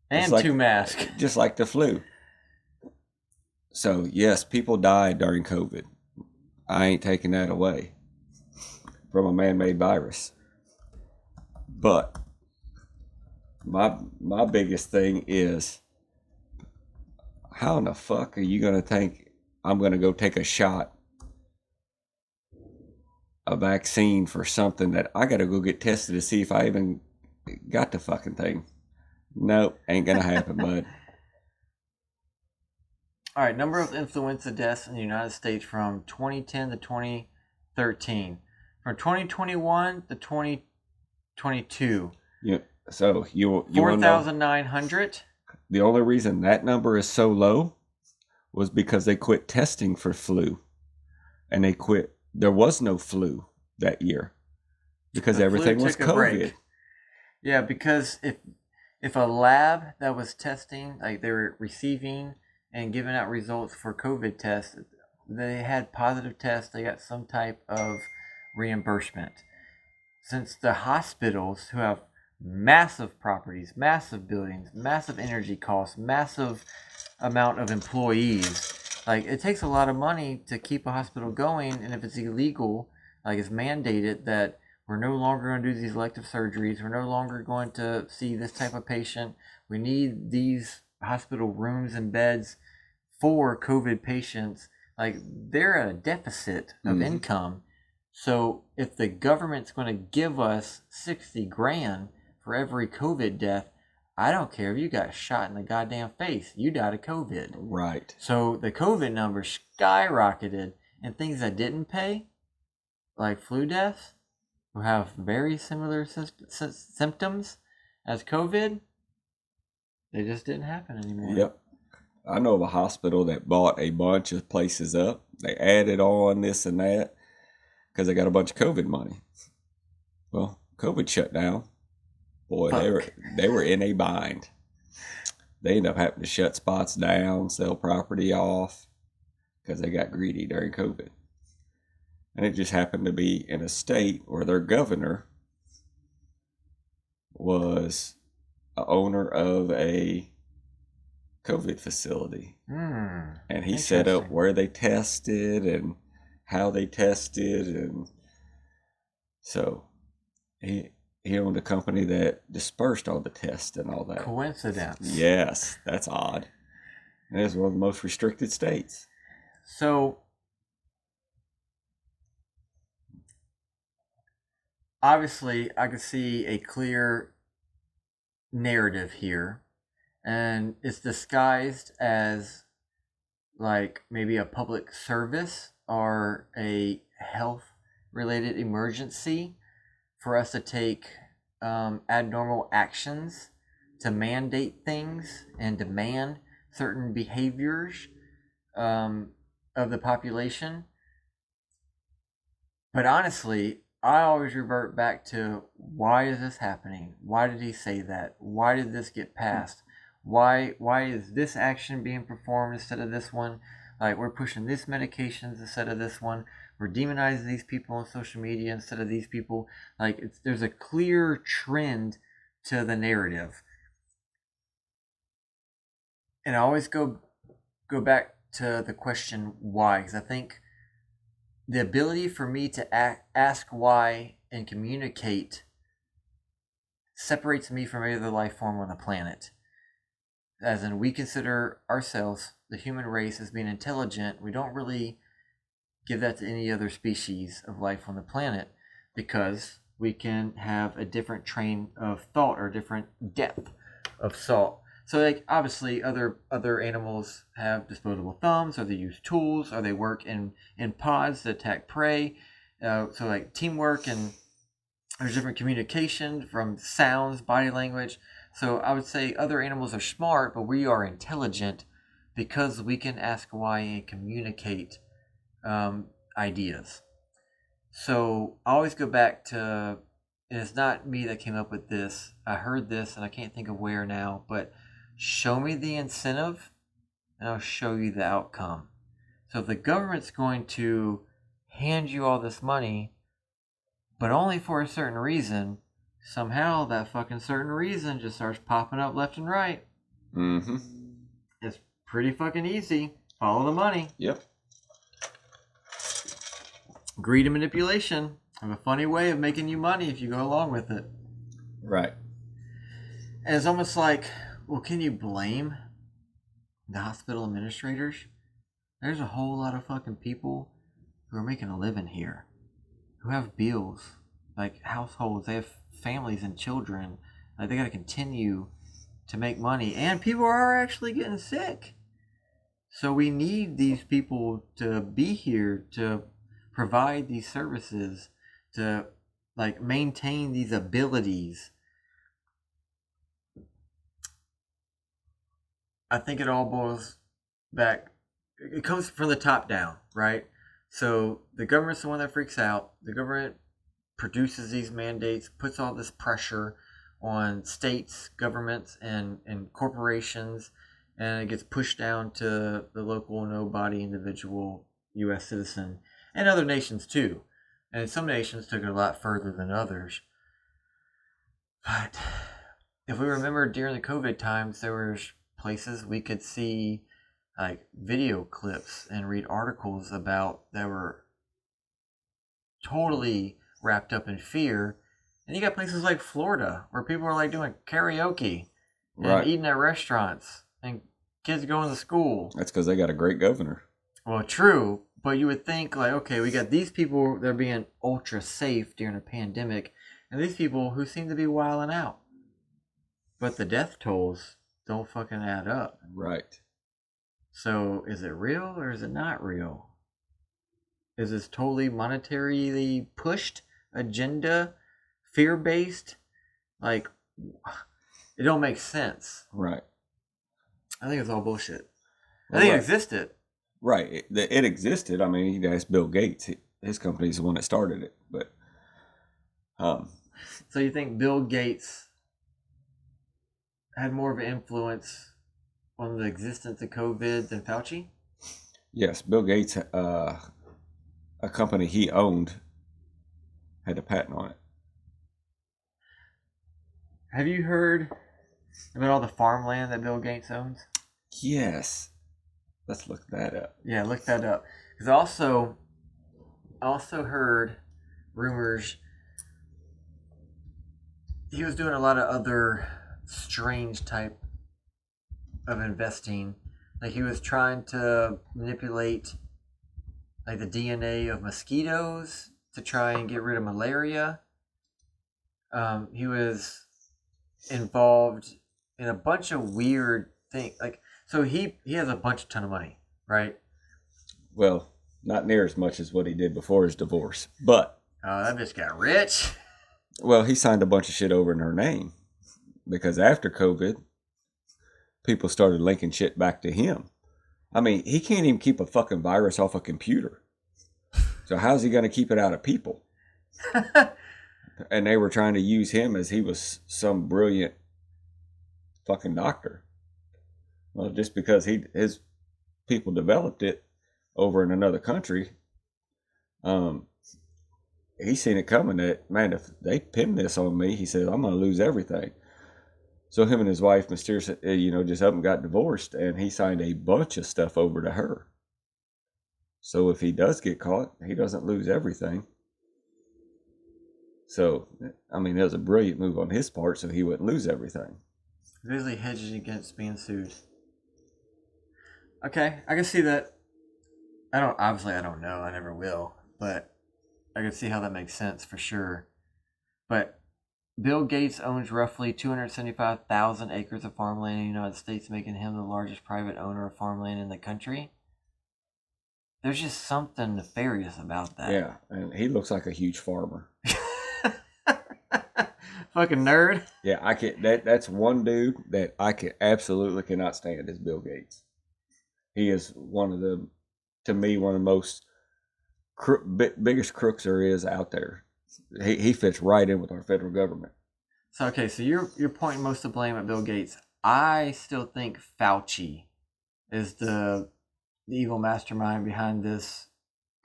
And 2 masks. Just like the flu. So, yes, people died during COVID. I ain't taking that away from a man-made virus. But my biggest thing is, how in the fuck are you going to think I'm going to go take a shot, a vaccine for something that I got to go get tested to see if I even got the fucking thing? Nope, ain't going to happen, bud. All right, number of influenza deaths in the United States from 2010 to 2013. From 2021 to 2022. Yeah. So you 4,900. The only reason that number is so low was because they quit testing for flu, and there was no flu that year because everything was COVID. Break. Yeah, because if a lab that was testing, they were receiving and giving out results for COVID tests, they had positive tests, they got some type of reimbursement. Since the hospitals, who have massive properties, massive buildings, massive energy costs, massive amount of employees, it takes a lot of money to keep a hospital going. And if it's illegal, it's mandated that we're no longer going to do these elective surgeries, we're no longer going to see this type of patient, we need these hospital rooms and beds for COVID patients, they're at a deficit of income. So if the government's going to give us 60 grand for every COVID death, I don't care if you got shot in the goddamn face. You died of COVID. Right. So the COVID numbers skyrocketed, and things that didn't pay, like flu deaths, who have very similar symptoms as COVID, they just didn't happen anymore. Yep. I know of a hospital that bought a bunch of places up. They added on this and that because they got a bunch of COVID money. Well, COVID shut down. Boy, they were in a bind. They ended up having to shut spots down, sell property off because they got greedy during COVID. And it just happened to be in a state where their governor was a owner of a COVID facility. And he set up where they tested and how they tested. And so he owned a company that dispersed all the tests and all that. Coincidence. Yes, that's odd. And it's one of the most restricted states. So obviously, I can see a clear narrative here, and it's disguised as like maybe a public service or a health related emergency for us to take abnormal actions to mandate things and demand certain behaviors of the population. But honestly, I always revert back to, why is this happening? Why did he say that? Why did this get passed? Why is this action being performed instead of this one? Like, we're pushing this medications instead of this one. We're demonizing these people on social media instead of these people. Like, there's a clear trend to the narrative. And I always go back to the question why, because I think the ability for me to ask why and communicate separates me from every other life form on the planet. As in, we consider ourselves, the human race, as being intelligent. We don't really give that to any other species of life on the planet because we can have a different train of thought or different depth of thought. So, like, obviously, other animals have disposable thumbs, or they use tools, or they work in pods to attack prey. So, like, teamwork, and there's different communication from sounds, body language. So, I would say other animals are smart, but we are intelligent because we can ask why and communicate ideas. So, I always go back to, and it's not me that came up with this. I heard this, and I can't think of where now, but show me the incentive and I'll show you the outcome. So if the government's going to hand you all this money, but only for a certain reason, somehow that fucking certain reason just starts popping up left and right. Mm-hmm. It's pretty fucking easy. Follow the money. Yep. Greed and manipulation have a funny way of making you money if you go along with it. Right. And it's almost like, well, can you blame the hospital administrators? There's a whole lot of fucking people who are making a living here, who have bills, like households. They have families and children. Like, they got to continue to make money, and people are actually getting sick. So we need these people to be here to provide these services, to like maintain these abilities. I think it all boils back, it comes from the top down, right? So the government's the one that freaks out. The government produces these mandates, puts all this pressure on states, governments, and corporations, and it gets pushed down to the local nobody individual U.S. citizen, and other nations too. And some nations took it a lot further than others. But if we remember, during the COVID times, there was places we could see like video clips and read articles about that were totally wrapped up in fear. And you got places like Florida where people are like doing karaoke and eating at restaurants, and kids going to school. That's because they got a great governor. Well, true, But you would think, like, okay, we got these people that are being ultra safe during a pandemic, and these people who seem to be wilding out. But the death tolls don't fucking add up. Right. So is it real or is it not real? Is this totally monetarily pushed agenda, fear based? Like, it don't make sense. Right. I think it's all bullshit. Well, I think right. it existed. Right. It existed. I mean, you guys, Bill Gates, his company's the one that started it. But, So you think Bill Gates had more of an influence on the existence of COVID than Fauci? yes, Bill Gates, a company he owned, had a patent on it. Have you heard about all the farmland that Bill Gates owns? Yes. Let's look that up. Yeah, look that up. Because I also heard rumors he was doing a lot of other strange type of investing. Like he was trying to manipulate like the DNA of mosquitoes to try and get rid of malaria. He was involved in a bunch of weird things. Like so he has a ton of money, right? Well, not near as much as what he did before his divorce. But That bitch got rich. well, he signed a bunch of shit over in her name because after COVID, people started linking shit back to him. I mean, he can't even keep a fucking virus off a computer. So how's he going to keep it out of people? And they were trying to use him as he was some brilliant fucking doctor. Well, just because his people developed it over in another country, he's seen it coming that, man, if they pin this on me, he said, I'm going to lose everything. So him and his wife mysteriously, just up and got divorced, and he signed a bunch of stuff over to her. So if he does get caught, he doesn't lose everything. So, I mean, it was a brilliant move on his part, so he wouldn't lose everything. Basically hedging against being sued. Okay, I can see that. I don't know, I never will, but I can see how that makes sense for sure. But Bill Gates owns roughly 275,000 acres of farmland in the United States, making him the largest private owner of farmland in the country. There's just something nefarious about that. Yeah, and he looks like a huge farmer. Fucking nerd. Yeah, I can. That's one dude that I absolutely cannot stand is Bill Gates. He is one of the most biggest crooks there is out there. He fits right in with our federal government. So okay, so you're pointing most of the blame at Bill Gates. I still think Fauci is the evil mastermind behind this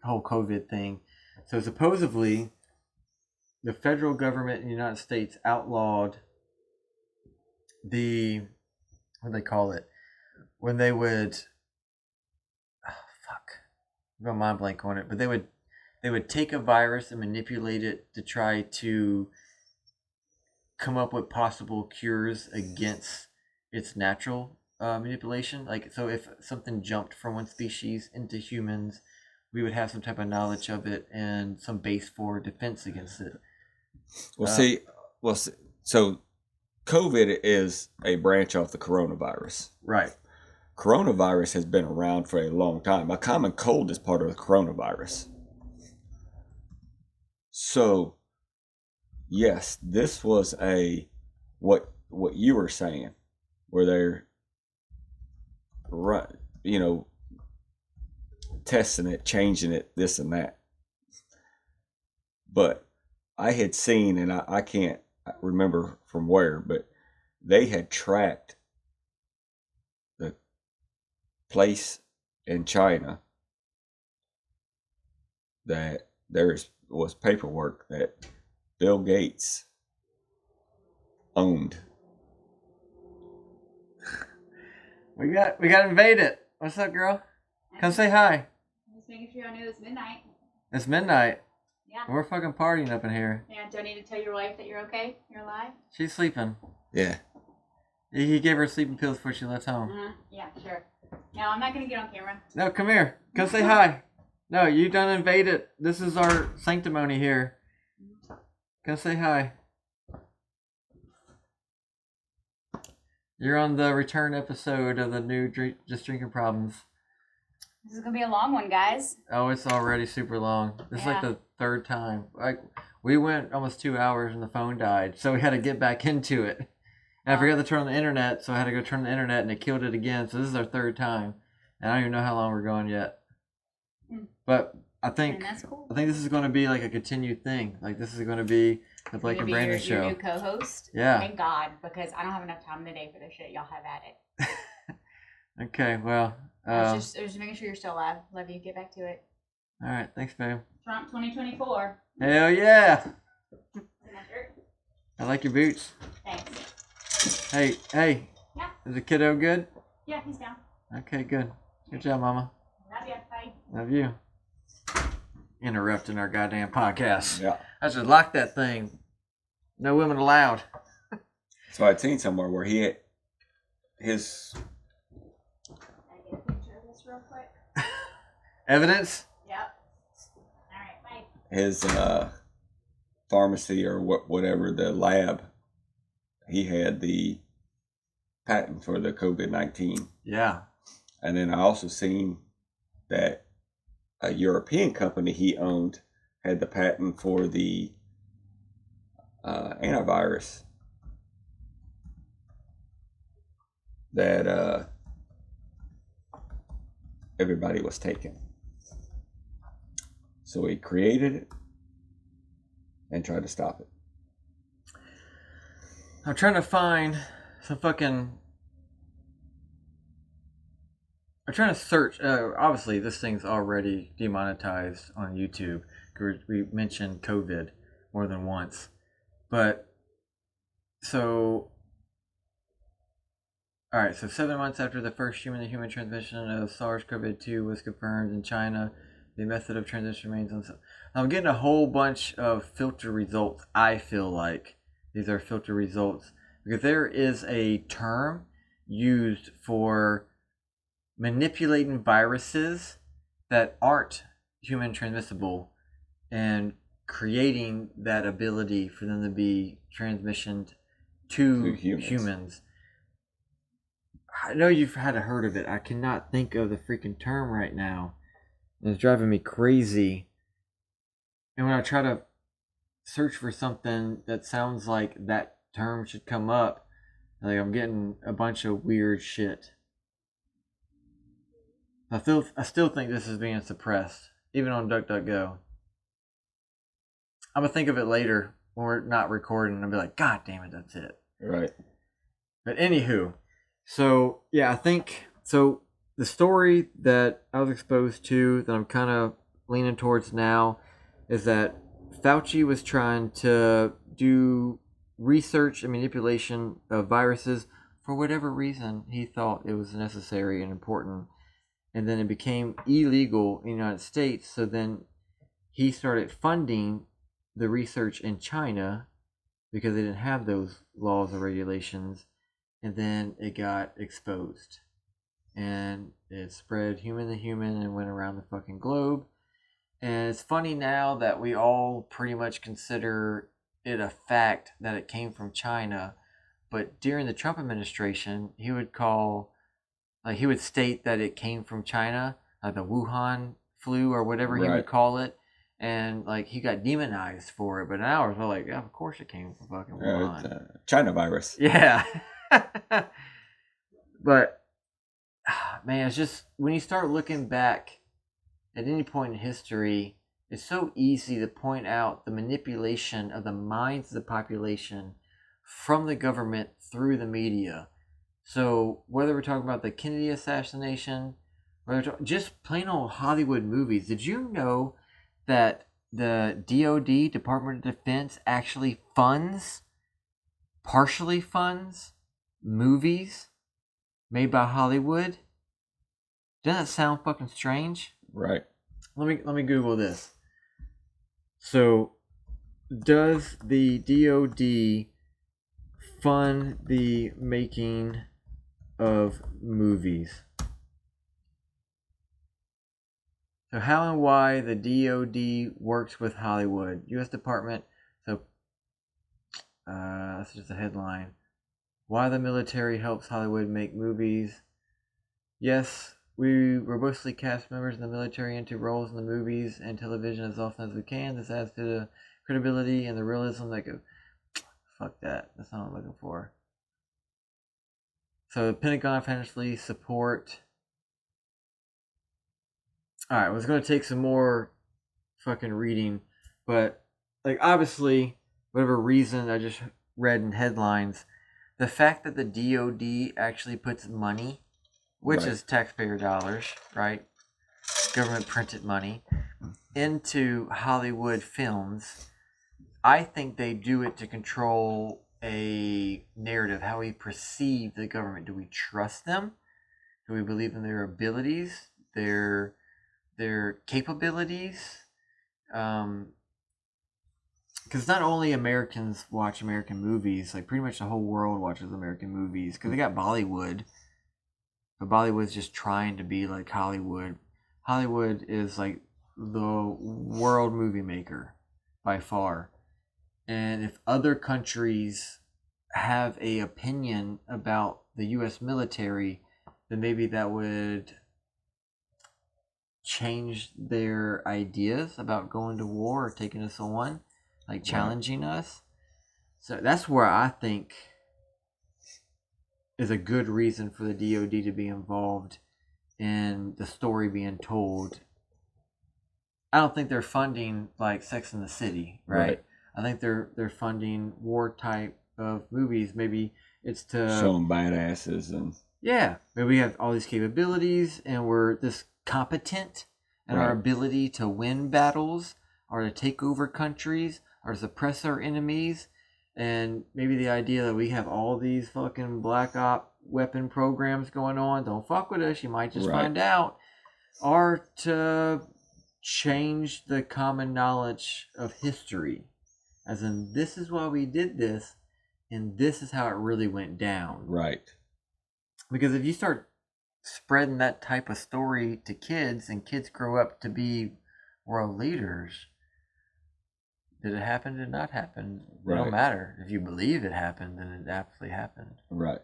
whole COVID thing. So supposedly, the federal government in the United States outlawed what do they call it? When they would, I'm going mind blank on it, but they would take a virus and manipulate it to try to come up with possible cures against its natural manipulation. Like, so if something jumped from one species into humans, we would have some type of knowledge of it and some base for defense against it. Well, so COVID is a branch off the coronavirus. Right. Coronavirus has been around for a long time. A common cold is part of the coronavirus. So, yes, this was what you were saying, where they're testing it, changing it, this and that. But I had seen, and I can't remember from where, but they had tracked the place in China that was paperwork that Bill Gates owned. We got invaded. What's up, girl? Come say hi. Just making sure y'all knew it's midnight. It's midnight. Yeah. We're fucking partying up in here. Yeah, do I need to tell your wife that you're okay? You're alive? She's sleeping. Yeah. He gave her sleeping pills before she left home. Yeah, sure. No, I'm not going to get on camera. No, come here. Come say hi. No, you done invaded. This is our sanctimony here. Come say hi. You're on the return episode of the new Just Drinking Problems. This is gonna be a long one, guys. Oh, it's already super long. This is like Yeah. the third time. We went almost 2 hours and the phone died, so we had to get back into it. And I forgot to turn on the internet, so I had to go turn on the internet, and it killed it again. So this is our third time, and I don't even know how long we're going yet. But I think And that's cool. I think this is going to be like a continued thing. Like this is going to be the Blake and Brandon show. Your new co-host. Yeah. Thank God, because I don't have enough time in the day for this shit. Y'all have at it. Okay, well. I was just making sure you're still alive. Love you. Get back to it. All right, thanks, babe. Trump 2024. Hell yeah! Isn't that shirt? I like your boots. Thanks. Hey. Yeah. Is the kiddo good? Yeah, he's down. Okay, good. Good job, Mama. Love you. Bye. Love you. Interrupting our goddamn podcast. Yeah. I should lock that thing. No women allowed. So I'd seen somewhere where he had his Can I get a picture of this real quick? Evidence? Yep. All right. Bye. his pharmacy or whatever, the lab. He had the patent for the COVID-19. Yeah. And then I also seen that a European company he owned had the patent for the antivirus that everybody was taking. So he created it and tried to stop it. I'm trying to find some fucking... I'm trying to search. Obviously, this thing's already demonetized on YouTube. We mentioned COVID more than once. But, so... Alright, so 7 months after the first human-to-human transmission of SARS-CoV-2 was confirmed in China, the method of transmission remains uncertain. I'm getting a whole bunch of filter results, I feel like. These are filter results. Because there is a term used for manipulating viruses that aren't human transmissible and creating that ability for them to be transmissioned to humans. I know you've had heard of it. I cannot think of the freaking term right now. It's driving me crazy. And when I try to search for something that sounds like that term should come up, like I'm getting a bunch of weird shit. I still think this is being suppressed, even on DuckDuckGo. I'm gonna think of it later when we're not recording and I'll be like, God damn it, that's it. Right. But anywho, so yeah, I think so. The story that I was exposed to, that I'm kind of leaning towards now, is that Fauci was trying to do research and manipulation of viruses for whatever reason he thought it was necessary and important. And then it became illegal in the United States. So then he started funding the research in China because they didn't have those laws or regulations. And then it got exposed. And it spread human to human and went around the fucking globe. And it's funny now that we all pretty much consider it a fact that it came from China. But during the Trump administration, he would state that it came from China, like the Wuhan flu or whatever he would call it. And like he got demonized for it. But now we're like, yeah, of course it came from fucking Wuhan. China virus. Yeah. But man, it's just when you start looking back at any point in history, it's so easy to point out the manipulation of the minds of the population from the government through the media. So whether we're talking about the Kennedy assassination, just plain old Hollywood movies, did you know that the DoD, Department of Defense, actually partially funds movies made by Hollywood? Doesn't that sound fucking strange? Right. Let me Google this. So, does the DoD fund the making of movies? So how and why the DoD works with Hollywood. U.S. Department. So that's just a headline. Why the military helps Hollywood make movies. Yes, we robustly cast members of the military into roles in the movies and television as often as we can. This adds to the credibility and the realism that go. Fuck that. That's not what I'm looking for. So the Pentagon financially support. Alright, I was going to take some more fucking reading, but like obviously, whatever reason I just read in headlines, the fact that the DoD actually puts money, which Right. is taxpayer dollars, right? Government printed money, into Hollywood films, I think they do it to control a narrative, how we perceive the government. Do we trust them? Do we believe in their abilities, their capabilities? Because not only Americans watch American movies, like pretty much the whole world watches American movies. Because they got Bollywood, but Bollywood's just trying to be like Hollywood. Hollywood is like the world movie maker by far. And if other countries have a opinion about the U.S. military, then maybe that would change their ideas about going to war or taking us on, like challenging us. So that's where I think is a good reason for the DoD to be involved in the story being told. I don't think they're funding like Sex and the City, right? I think they're funding war type of movies. Maybe it's to Showing badasses and yeah, maybe we have all these capabilities and we're this competent in our Right. ability to win battles or to take over countries or suppress our enemies. And maybe the idea that we have all these fucking black op weapon programs going on, don't fuck with us, you might just Right. find out. Or to change the common knowledge of history. As in, this is why we did this, and this is how it really went down. right. Because if you start spreading that type of story to kids and kids grow up to be world leaders, did it happen? Did it not happen? It don't Right. matter. If you believe it happened, then it absolutely happened. Right.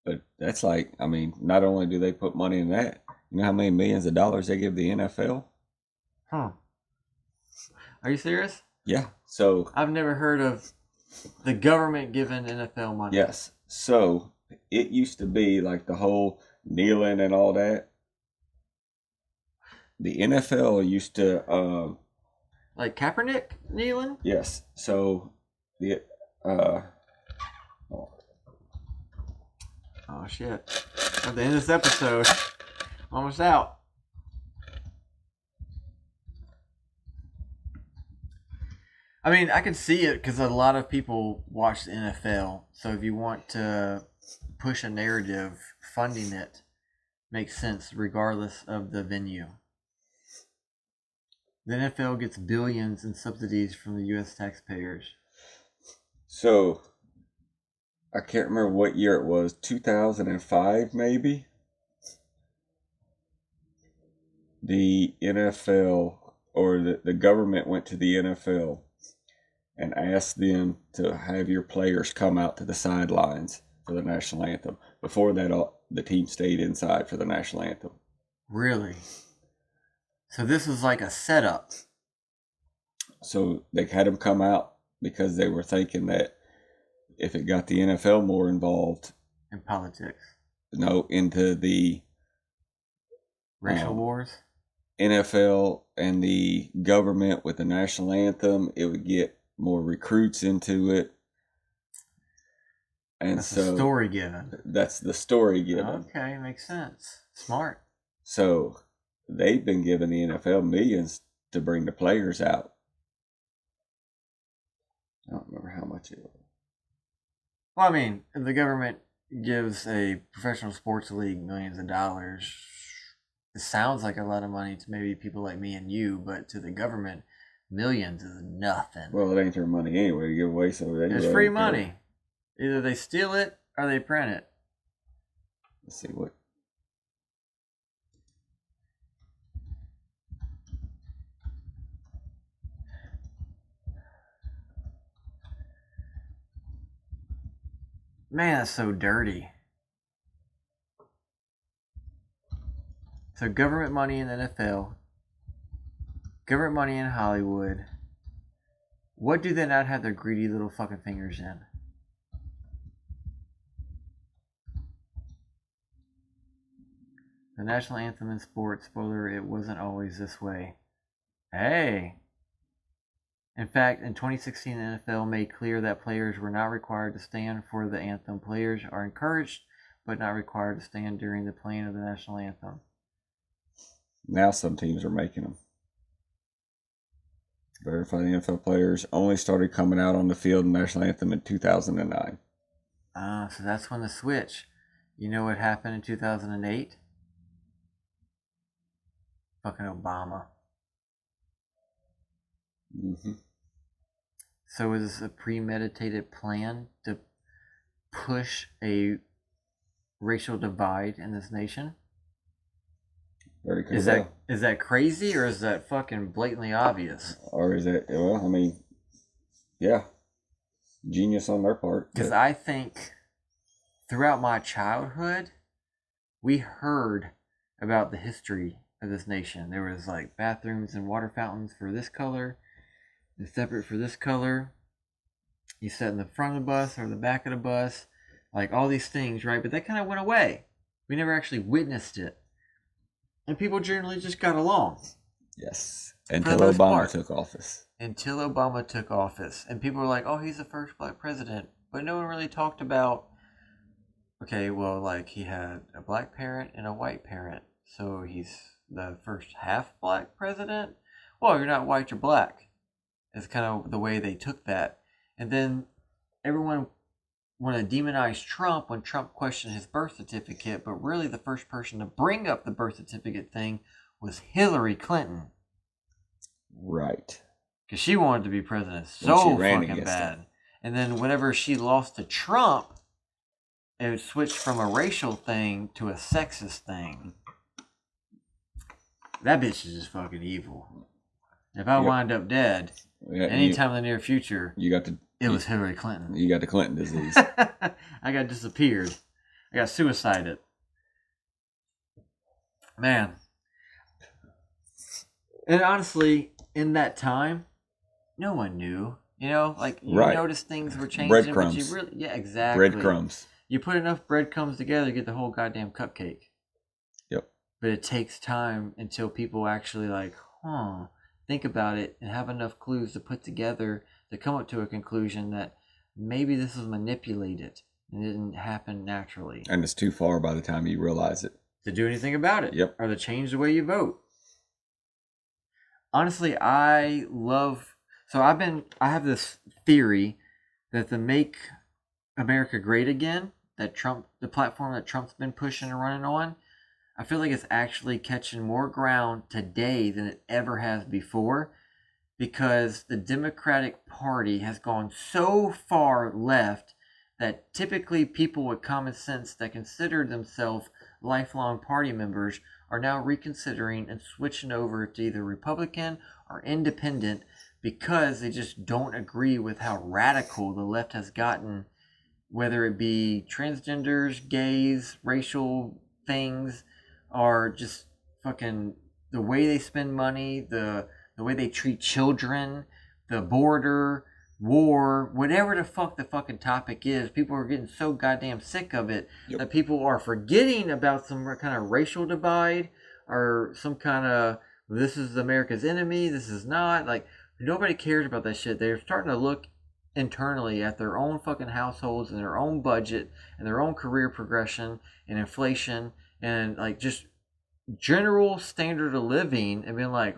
But that's like, I mean, not only do they put money in that, you know how many millions of dollars they give the NFL? Huh. Are you serious? Yeah. So, I've never heard of the government giving NFL money. yes. So, it used to be like the whole kneeling and all that. The NFL used to, Like Kaepernick kneeling? yes. So, the, oh, Oh shit. At the end of this episode, almost out. I mean, I can see it because a lot of people watch the NFL. So if you want to push a narrative, funding it makes sense regardless of the venue. The NFL gets billions in subsidies from the U.S. taxpayers. so I can't remember what year it was, 2005 maybe. The NFL or the government went to the NFL and asked them to have your players come out to the sidelines for the national anthem. Before that, the team stayed inside for the national anthem. Really? So this is like a setup. So they had them come out because they were thinking that if it got the NFL more involved, In politics. no, into the Racial wars? NFL and the government with the national anthem, it would get more recruits into it. And That's so a story given. that's the story given. Okay, makes sense. Smart. So they've been giving the NFL millions to bring the players out. I don't remember how much it was. Well, I mean, if the government gives a professional sports league millions of dollars, it sounds like a lot of money to maybe people like me and you, but to the government, millions is nothing. Well, it ain't their money anyway to give away, so they It's really free don't care. money. Either they steal it or they print it. Let's see what. Man, that's so dirty. So government money in the NFL, government money in Hollywood. What do they not have their greedy little fucking fingers in? The national anthem in sports, spoiler, it wasn't always this way. Hey! In fact, in 2016, the NFL made clear that players were not required to stand for the anthem. Players are encouraged, but not required to stand during the playing of the national anthem. Now some teams are making them. Verified NFL players only started coming out on the field in national anthem in 2009. So that's when the switch. You know what happened in 2008? Fucking Obama. Mm-hmm. So is this a premeditated plan to push a racial divide in this nation? Very cool. Is that crazy, or is that fucking blatantly obvious? Or is it? Well, I mean, yeah, genius on their part. Because I think throughout my childhood, we heard about the history of this nation. There was like bathrooms and water fountains for this color, and separate for this color. You sat in the front of the bus or the back of the bus, like all these things, right? But that kind of went away. We never actually witnessed it. And people generally just got along. Yes. Until Obama took office. Until Obama took office. And people were like, oh, he's the first black president. But no one really talked about, okay, well, like he had a black parent and a white parent. So he's the first half black president? Well, you're not white, you're black. It's kind of the way they took that. And then everyone wanted to demonize Trump when Trump questioned his birth certificate, but really the first person to bring up the birth certificate thing was Hillary Clinton. Right. Because she wanted to be president so fucking bad. And then whenever she lost to Trump, it switched from a racial thing to a sexist thing. That bitch is just fucking evil. If I wind up dead, anytime in the near future, it was Hillary Clinton. You got the Clinton disease. I got disappeared. I got suicided. Man. And honestly, in that time, no one knew. You know, like you noticed things were changing. Breadcrumbs. But you really, yeah, exactly. Breadcrumbs. You put enough breadcrumbs together, you get the whole goddamn cupcake. Yep. But it takes time until people actually think about it and have enough clues to put together to come up to a conclusion that maybe this was manipulated and it didn't happen naturally. And it's too far by the time you realize it. To do anything about it. Yep. Or to change the way you vote. Honestly, I have this theory that the Make America Great Again, the platform that Trump's been pushing and running on, I feel like it's actually catching more ground today than it ever has before, because the Democratic Party has gone so far left that typically people with common sense that consider themselves lifelong party members are now reconsidering and switching over to either Republican or independent because they just don't agree with how radical the left has gotten, whether it be transgenders, gays, racial things, or just fucking the way they spend money, the way they treat children, the border, war, whatever the fuck the fucking topic is. People are getting so goddamn sick of it that people are forgetting about some kind of racial divide or some kind of this is America's enemy, this is not. Like, nobody cares about that shit. They're starting to look internally at their own fucking households and their own budget and their own career progression and inflation and like just general standard of living and being like,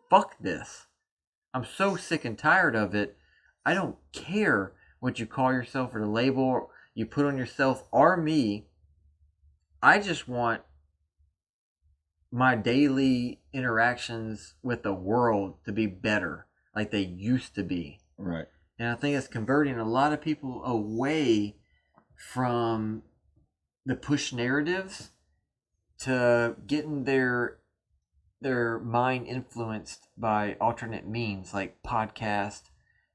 fuck this. I'm so sick and tired of it. I don't care what you call yourself or the label you put on yourself or me. I just want my daily interactions with the world to be better like they used to be. Right. And I think it's converting a lot of people away from the push narratives to getting their mind influenced by alternate means like podcast,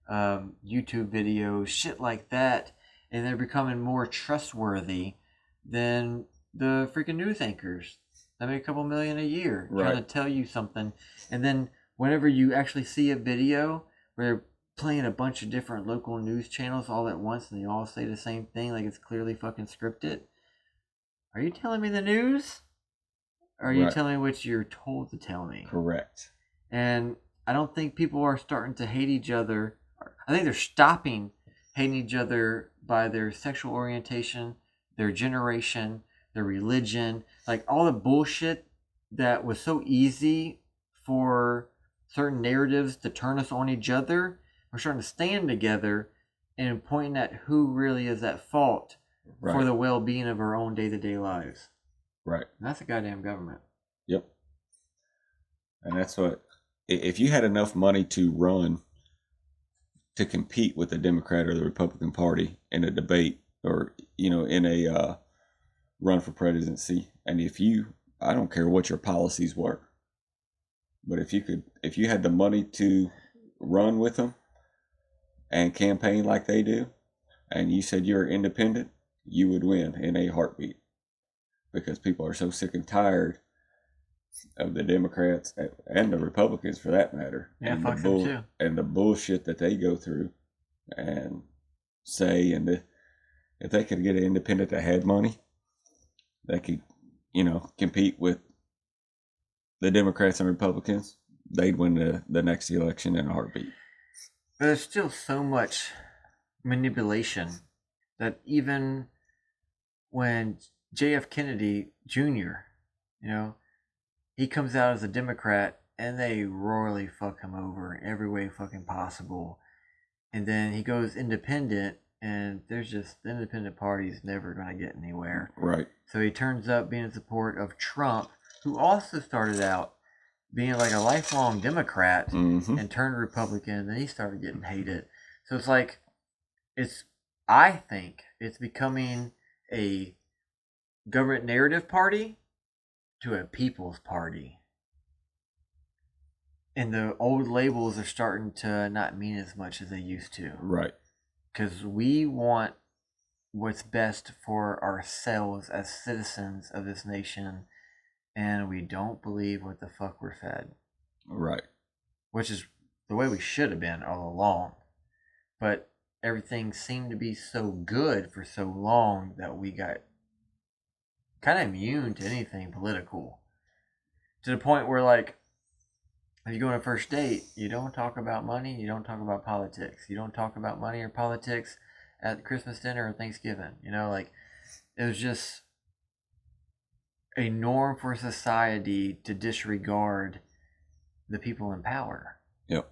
YouTube videos, shit like that. and they're becoming more trustworthy than the freaking news anchors that make a couple million a year trying to tell you something. And then whenever you actually see a video where they're playing a bunch of different local news channels all at once and they all say the same thing like it's clearly fucking scripted, are you telling me the news? Or are you telling me what you're told to tell me? Correct. And I don't think people are starting to hate each other. I think they're stopping hating each other by their sexual orientation, their generation, their religion, like all the bullshit that was so easy for certain narratives to turn us on each other. We're starting to stand together and pointing at who really is at fault for the well-being of our own day-to-day lives. Right. And that's the goddamn government. Yep. And that's what, if you had enough money to run, to compete with the Democrat or the Republican Party in a debate or, in a run for presidency, and I don't care what your policies were, but if you had the money to run with them and campaign like they do, and you said you're independent, you would win in a heartbeat. Because people are so sick and tired of the Democrats and the Republicans, for that matter, and fuck them too, and the bullshit that they go through and say. And if they could get an independent that had money, that could, compete with the Democrats and Republicans, they'd win the next election in a heartbeat. But there's still so much manipulation that even when J.F. Kennedy Jr., he comes out as a Democrat and they royally fuck him over in every way fucking possible. And then he goes independent and there's just, the independent party's never going to get anywhere. Right. So he turns up being in support of Trump, who also started out being like a lifelong Democrat and turned Republican, and then he started getting hated. So it's like, I think it's becoming a government narrative party to a people's party. And the old labels are starting to not mean as much as they used to. Right. Because we want what's best for ourselves as citizens of this nation, and we don't believe what the fuck we're fed. Right. Which is the way we should have been all along. But everything seemed to be so good for so long that we got kind of immune to anything political. To the point where, like, if you go on a first date, you don't talk about money, you don't talk about politics. You don't talk about money or politics at Christmas dinner or Thanksgiving. It was just a norm for society to disregard the people in power. Yep.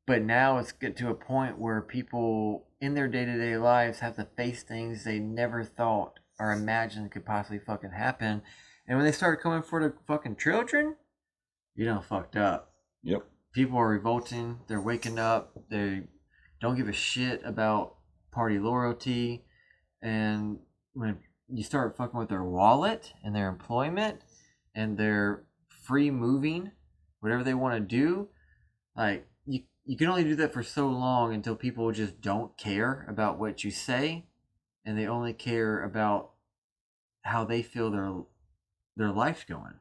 But now it's get to a point where people in their day-to-day lives have to face things they never thought or imagined could possibly fucking happen. And when they start coming for the fucking children, you done fucked up. Yep. People are revolting. They're waking up. They don't give a shit about party loyalty. And when you start fucking with their wallet and their employment and their free moving, whatever they want to do, like, you can only do that for so long until people just don't care about what you say, and they only care about how they feel their life's going.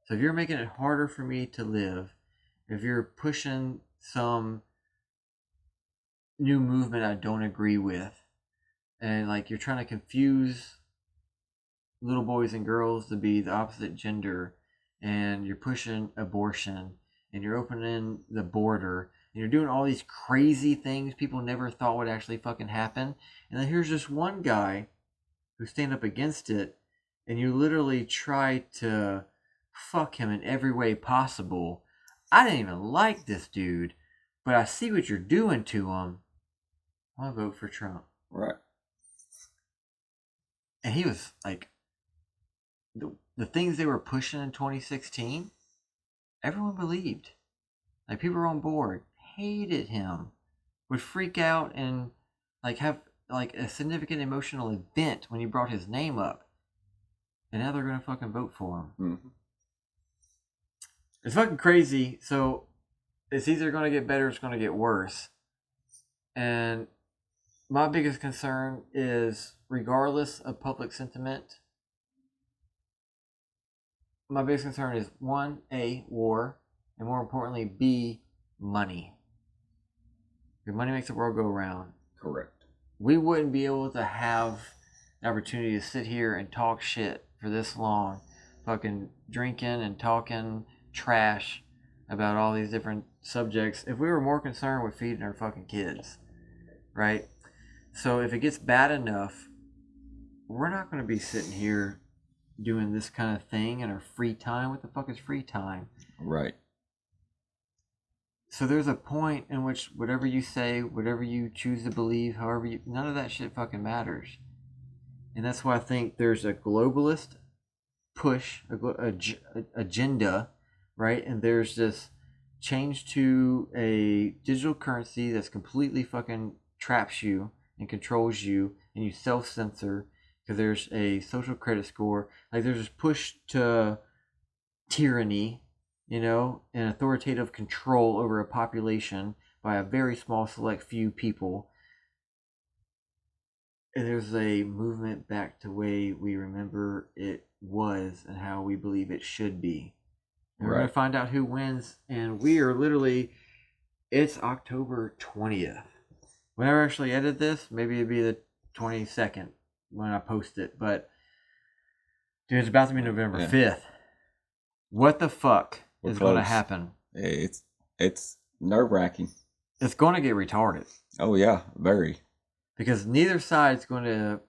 So if you're making it harder for me to live, if you're pushing some new movement I don't agree with, and like you're trying to confuse little boys and girls to be the opposite gender, and you're pushing abortion, and you're opening the border, and you're doing all these crazy things people never thought would actually fucking happen, and then here's just one guy who stand up against it, and you literally try to fuck him in every way possible. I didn't even like this dude, but I see what you're doing to him. I'm gonna vote for Trump. Right. And he was like, the things they were pushing in 2016, everyone believed. Like, people were on board, hated him, would freak out and like have like a significant emotional event when he brought his name up. And now they're gonna fucking vote for him. Mm-hmm. It's fucking crazy. So it's either gonna get better or it's gonna get worse. And my biggest concern is, regardless of public sentiment, my biggest concern is one, A, war, and more importantly, B, money. Because money makes the world go round. Correct. We wouldn't be able to have the opportunity to sit here and talk shit for this long, fucking drinking and talking trash about all these different subjects if we were more concerned with feeding our fucking kids, right? So if it gets bad enough, we're not going to be sitting here doing this kind of thing in our free time. What the fuck is free time? Right. So there's a point in which whatever you say, whatever you choose to believe, however you, none of that shit fucking matters. And that's why I think there's a globalist push, agenda, right? And there's this change to a digital currency that's completely fucking traps you and controls you, and you self-censor because there's a social credit score. Like, there's this push to tyranny, you know, and authoritative control over a population by a very small select few people. And there's a movement back to the way we remember it was and how we believe it should be. And we're going to find out who wins. And we are literally, it's October 20th. Whenever I actually edit this, maybe it'd be the 22nd when I post it. But, dude, it's about to be November 5th. What the fuck is going to happen? It's nerve-wracking. It's going to get retarded. Oh, yeah, very. Because neither side's going to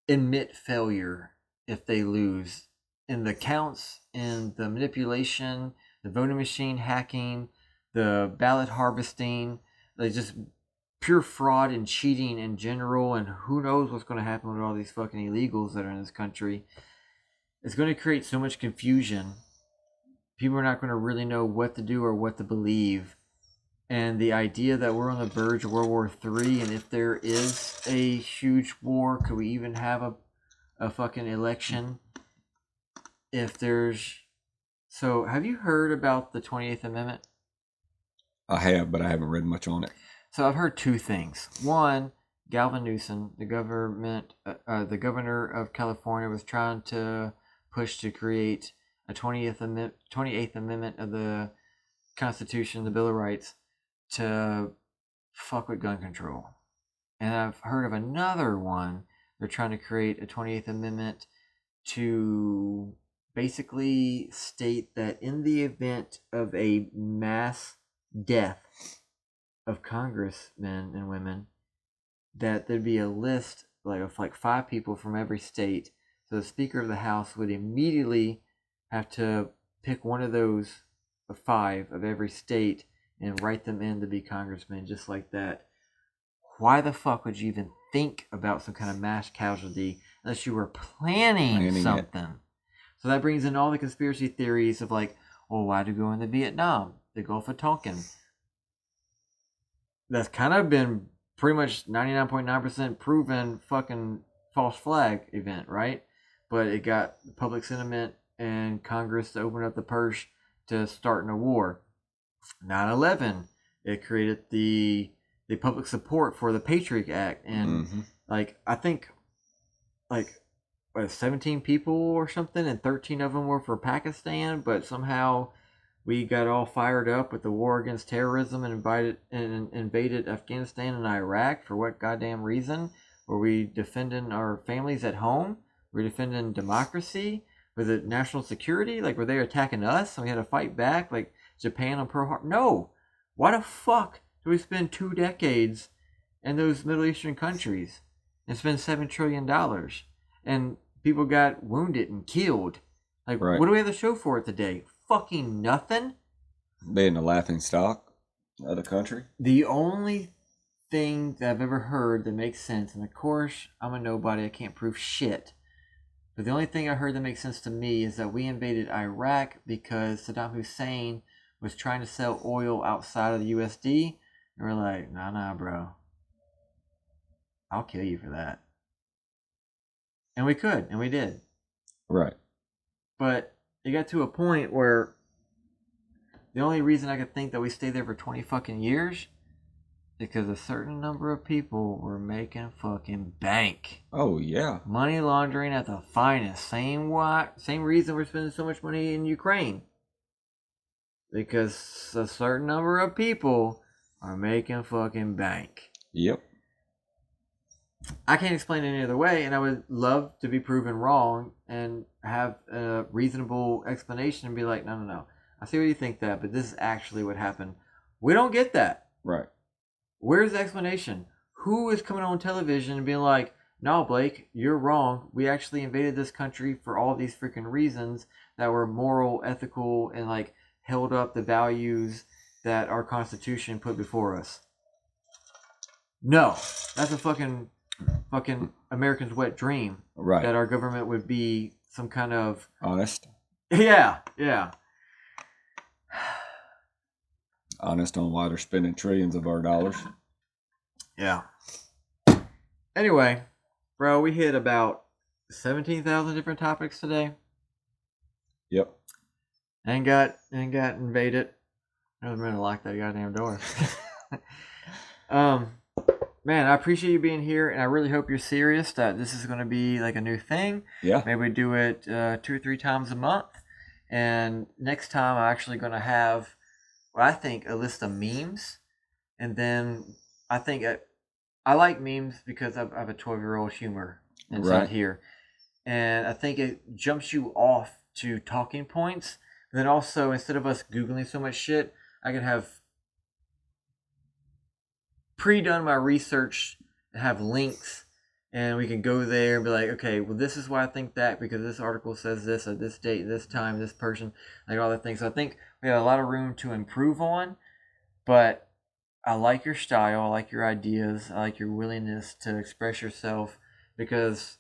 admit failure if they lose. In the counts, in the manipulation, the voting machine hacking, the ballot harvesting, like just pure fraud and cheating in general, and who knows what's going to happen with all these fucking illegals that are in this country. It's going to create so much confusion. People are not going to really know what to do or what to believe. And the idea that we're on the verge of World War III, and if there is a huge war, could we even have a fucking election? If there's... So, have you heard about the 28th Amendment? I have, but I haven't read much on it. So I've heard two things. One, Gavin Newsom, the governor of California, was trying to push to create a 28th Amendment of the Constitution, the Bill of Rights, to fuck with gun control. And I've heard of another one. They're trying to create a 28th Amendment to basically state that in the event of a mass death of congressmen and women, that there'd be a list of 5 people from every state. So the Speaker of the House would immediately have to pick one of those 5 of every state and write them in to be congressmen, just like that. Why the fuck would you even think about some kind of mass casualty unless you were planning something? So that brings in all the conspiracy theories of why'd you go into Vietnam, the Gulf of Tonkin? That's kind of been pretty much 99.9% proven fucking false flag event, right? But it got public sentiment and Congress to open up the purse to starting a war. 9/11, it created the public support for the Patriot Act, and I think 17 people or something, and 13 of them were for Pakistan, but somehow we got all fired up with the war against terrorism and invaded Afghanistan and Iraq. For what goddamn reason? Were we defending our families at home? Were we defending democracy? Was it national security? Were they attacking us and we had to fight back like Japan on Pearl Harbor? No! Why the fuck do we spend 2 decades in those Middle Eastern countries and spend $7 trillion? And people got wounded and killed. What do we have to show for it today? Fucking nothing. Being the laughing stock of the country. The only thing that I've ever heard that makes sense, and of course I'm a nobody, I can't prove shit, but the only thing I heard that makes sense to me is that we invaded Iraq because Saddam Hussein was trying to sell oil outside of the USD, and we're like, nah bro, I'll kill you for that. And we could, and we did. Right. But it got to a point where the only reason I could think that we stayed there for 20 fucking years because a certain number of people were making fucking bank. Oh yeah. Money laundering at the finest. Same reason we're spending so much money in Ukraine. Because a certain number of people are making fucking bank. Yep. I can't explain it any other way, and I would love to be proven wrong and have a reasonable explanation and be like, no. I see what you think that, but this is actually what happened. We don't get that. Right. Where's the explanation? Who is coming on television and being like, no, Blake, you're wrong. We actually invaded this country for all these freaking reasons that were moral, ethical, and like held up the values that our Constitution put before us. No, that's a fucking American's wet dream. Right. That our government would be some kind of honest. Yeah. Honest on why they're spending trillions of our dollars. Yeah. Anyway, bro, we hit about 17,000 different topics today. Yep. And got invaded. I was going to lock that goddamn door. Man, I appreciate you being here, and I really hope you're serious that this is going to be like a new thing. Yeah. Maybe we do it 2 or 3 times a month. And next time I'm actually going to have what I think a list of memes. And then I think I like memes because I have a 12-year-old humor inside here. And I think it jumps you off to talking points. And then also, instead of us Googling so much shit, I can have pre-done my research, have links, and we can go there and be like, okay, well, this is why I think that, because this article says this at this date, this time, this person, like all that things. So I think we have a lot of room to improve on, but I like your style, I like your ideas, I like your willingness to express yourself, because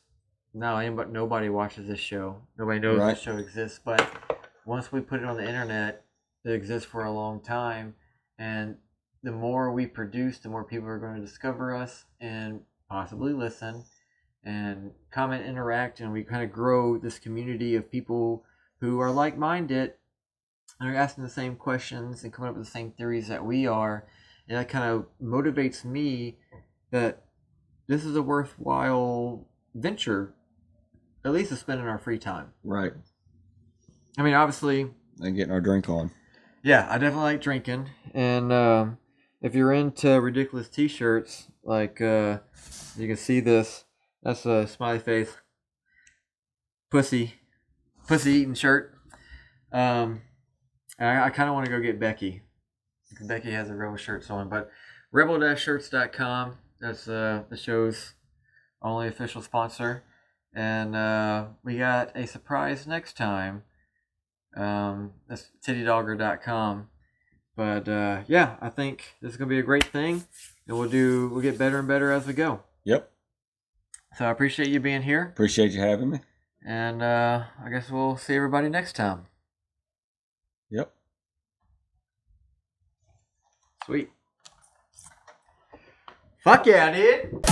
nobody watches this show. Nobody knows this show exists, but once we put it on the internet, it exists for a long time, and the more we produce, the more people are going to discover us and possibly listen and comment, interact, and we kind of grow this community of people who are like-minded and are asking the same questions and coming up with the same theories that we are. And that kind of motivates me that this is a worthwhile venture, at least to spend in our free time. Right. I mean, obviously... And getting our drink on. Yeah, I definitely like drinking. And if you're into ridiculous t-shirts, like you can see this. That's a smiley face. Pussy eating shirt. I kind of want to go get Becky. Becky has a Rebel shirts on, but rebel-shirts.com. That's the show's only official sponsor. And we got a surprise next time. That's tittydogger.com. But yeah, I think this is gonna be a great thing, and we'll get better and better as we go. Yep. So I appreciate you being here. Appreciate you having me. And I guess we'll see everybody next time. Yep. Sweet. Fuck yeah, dude.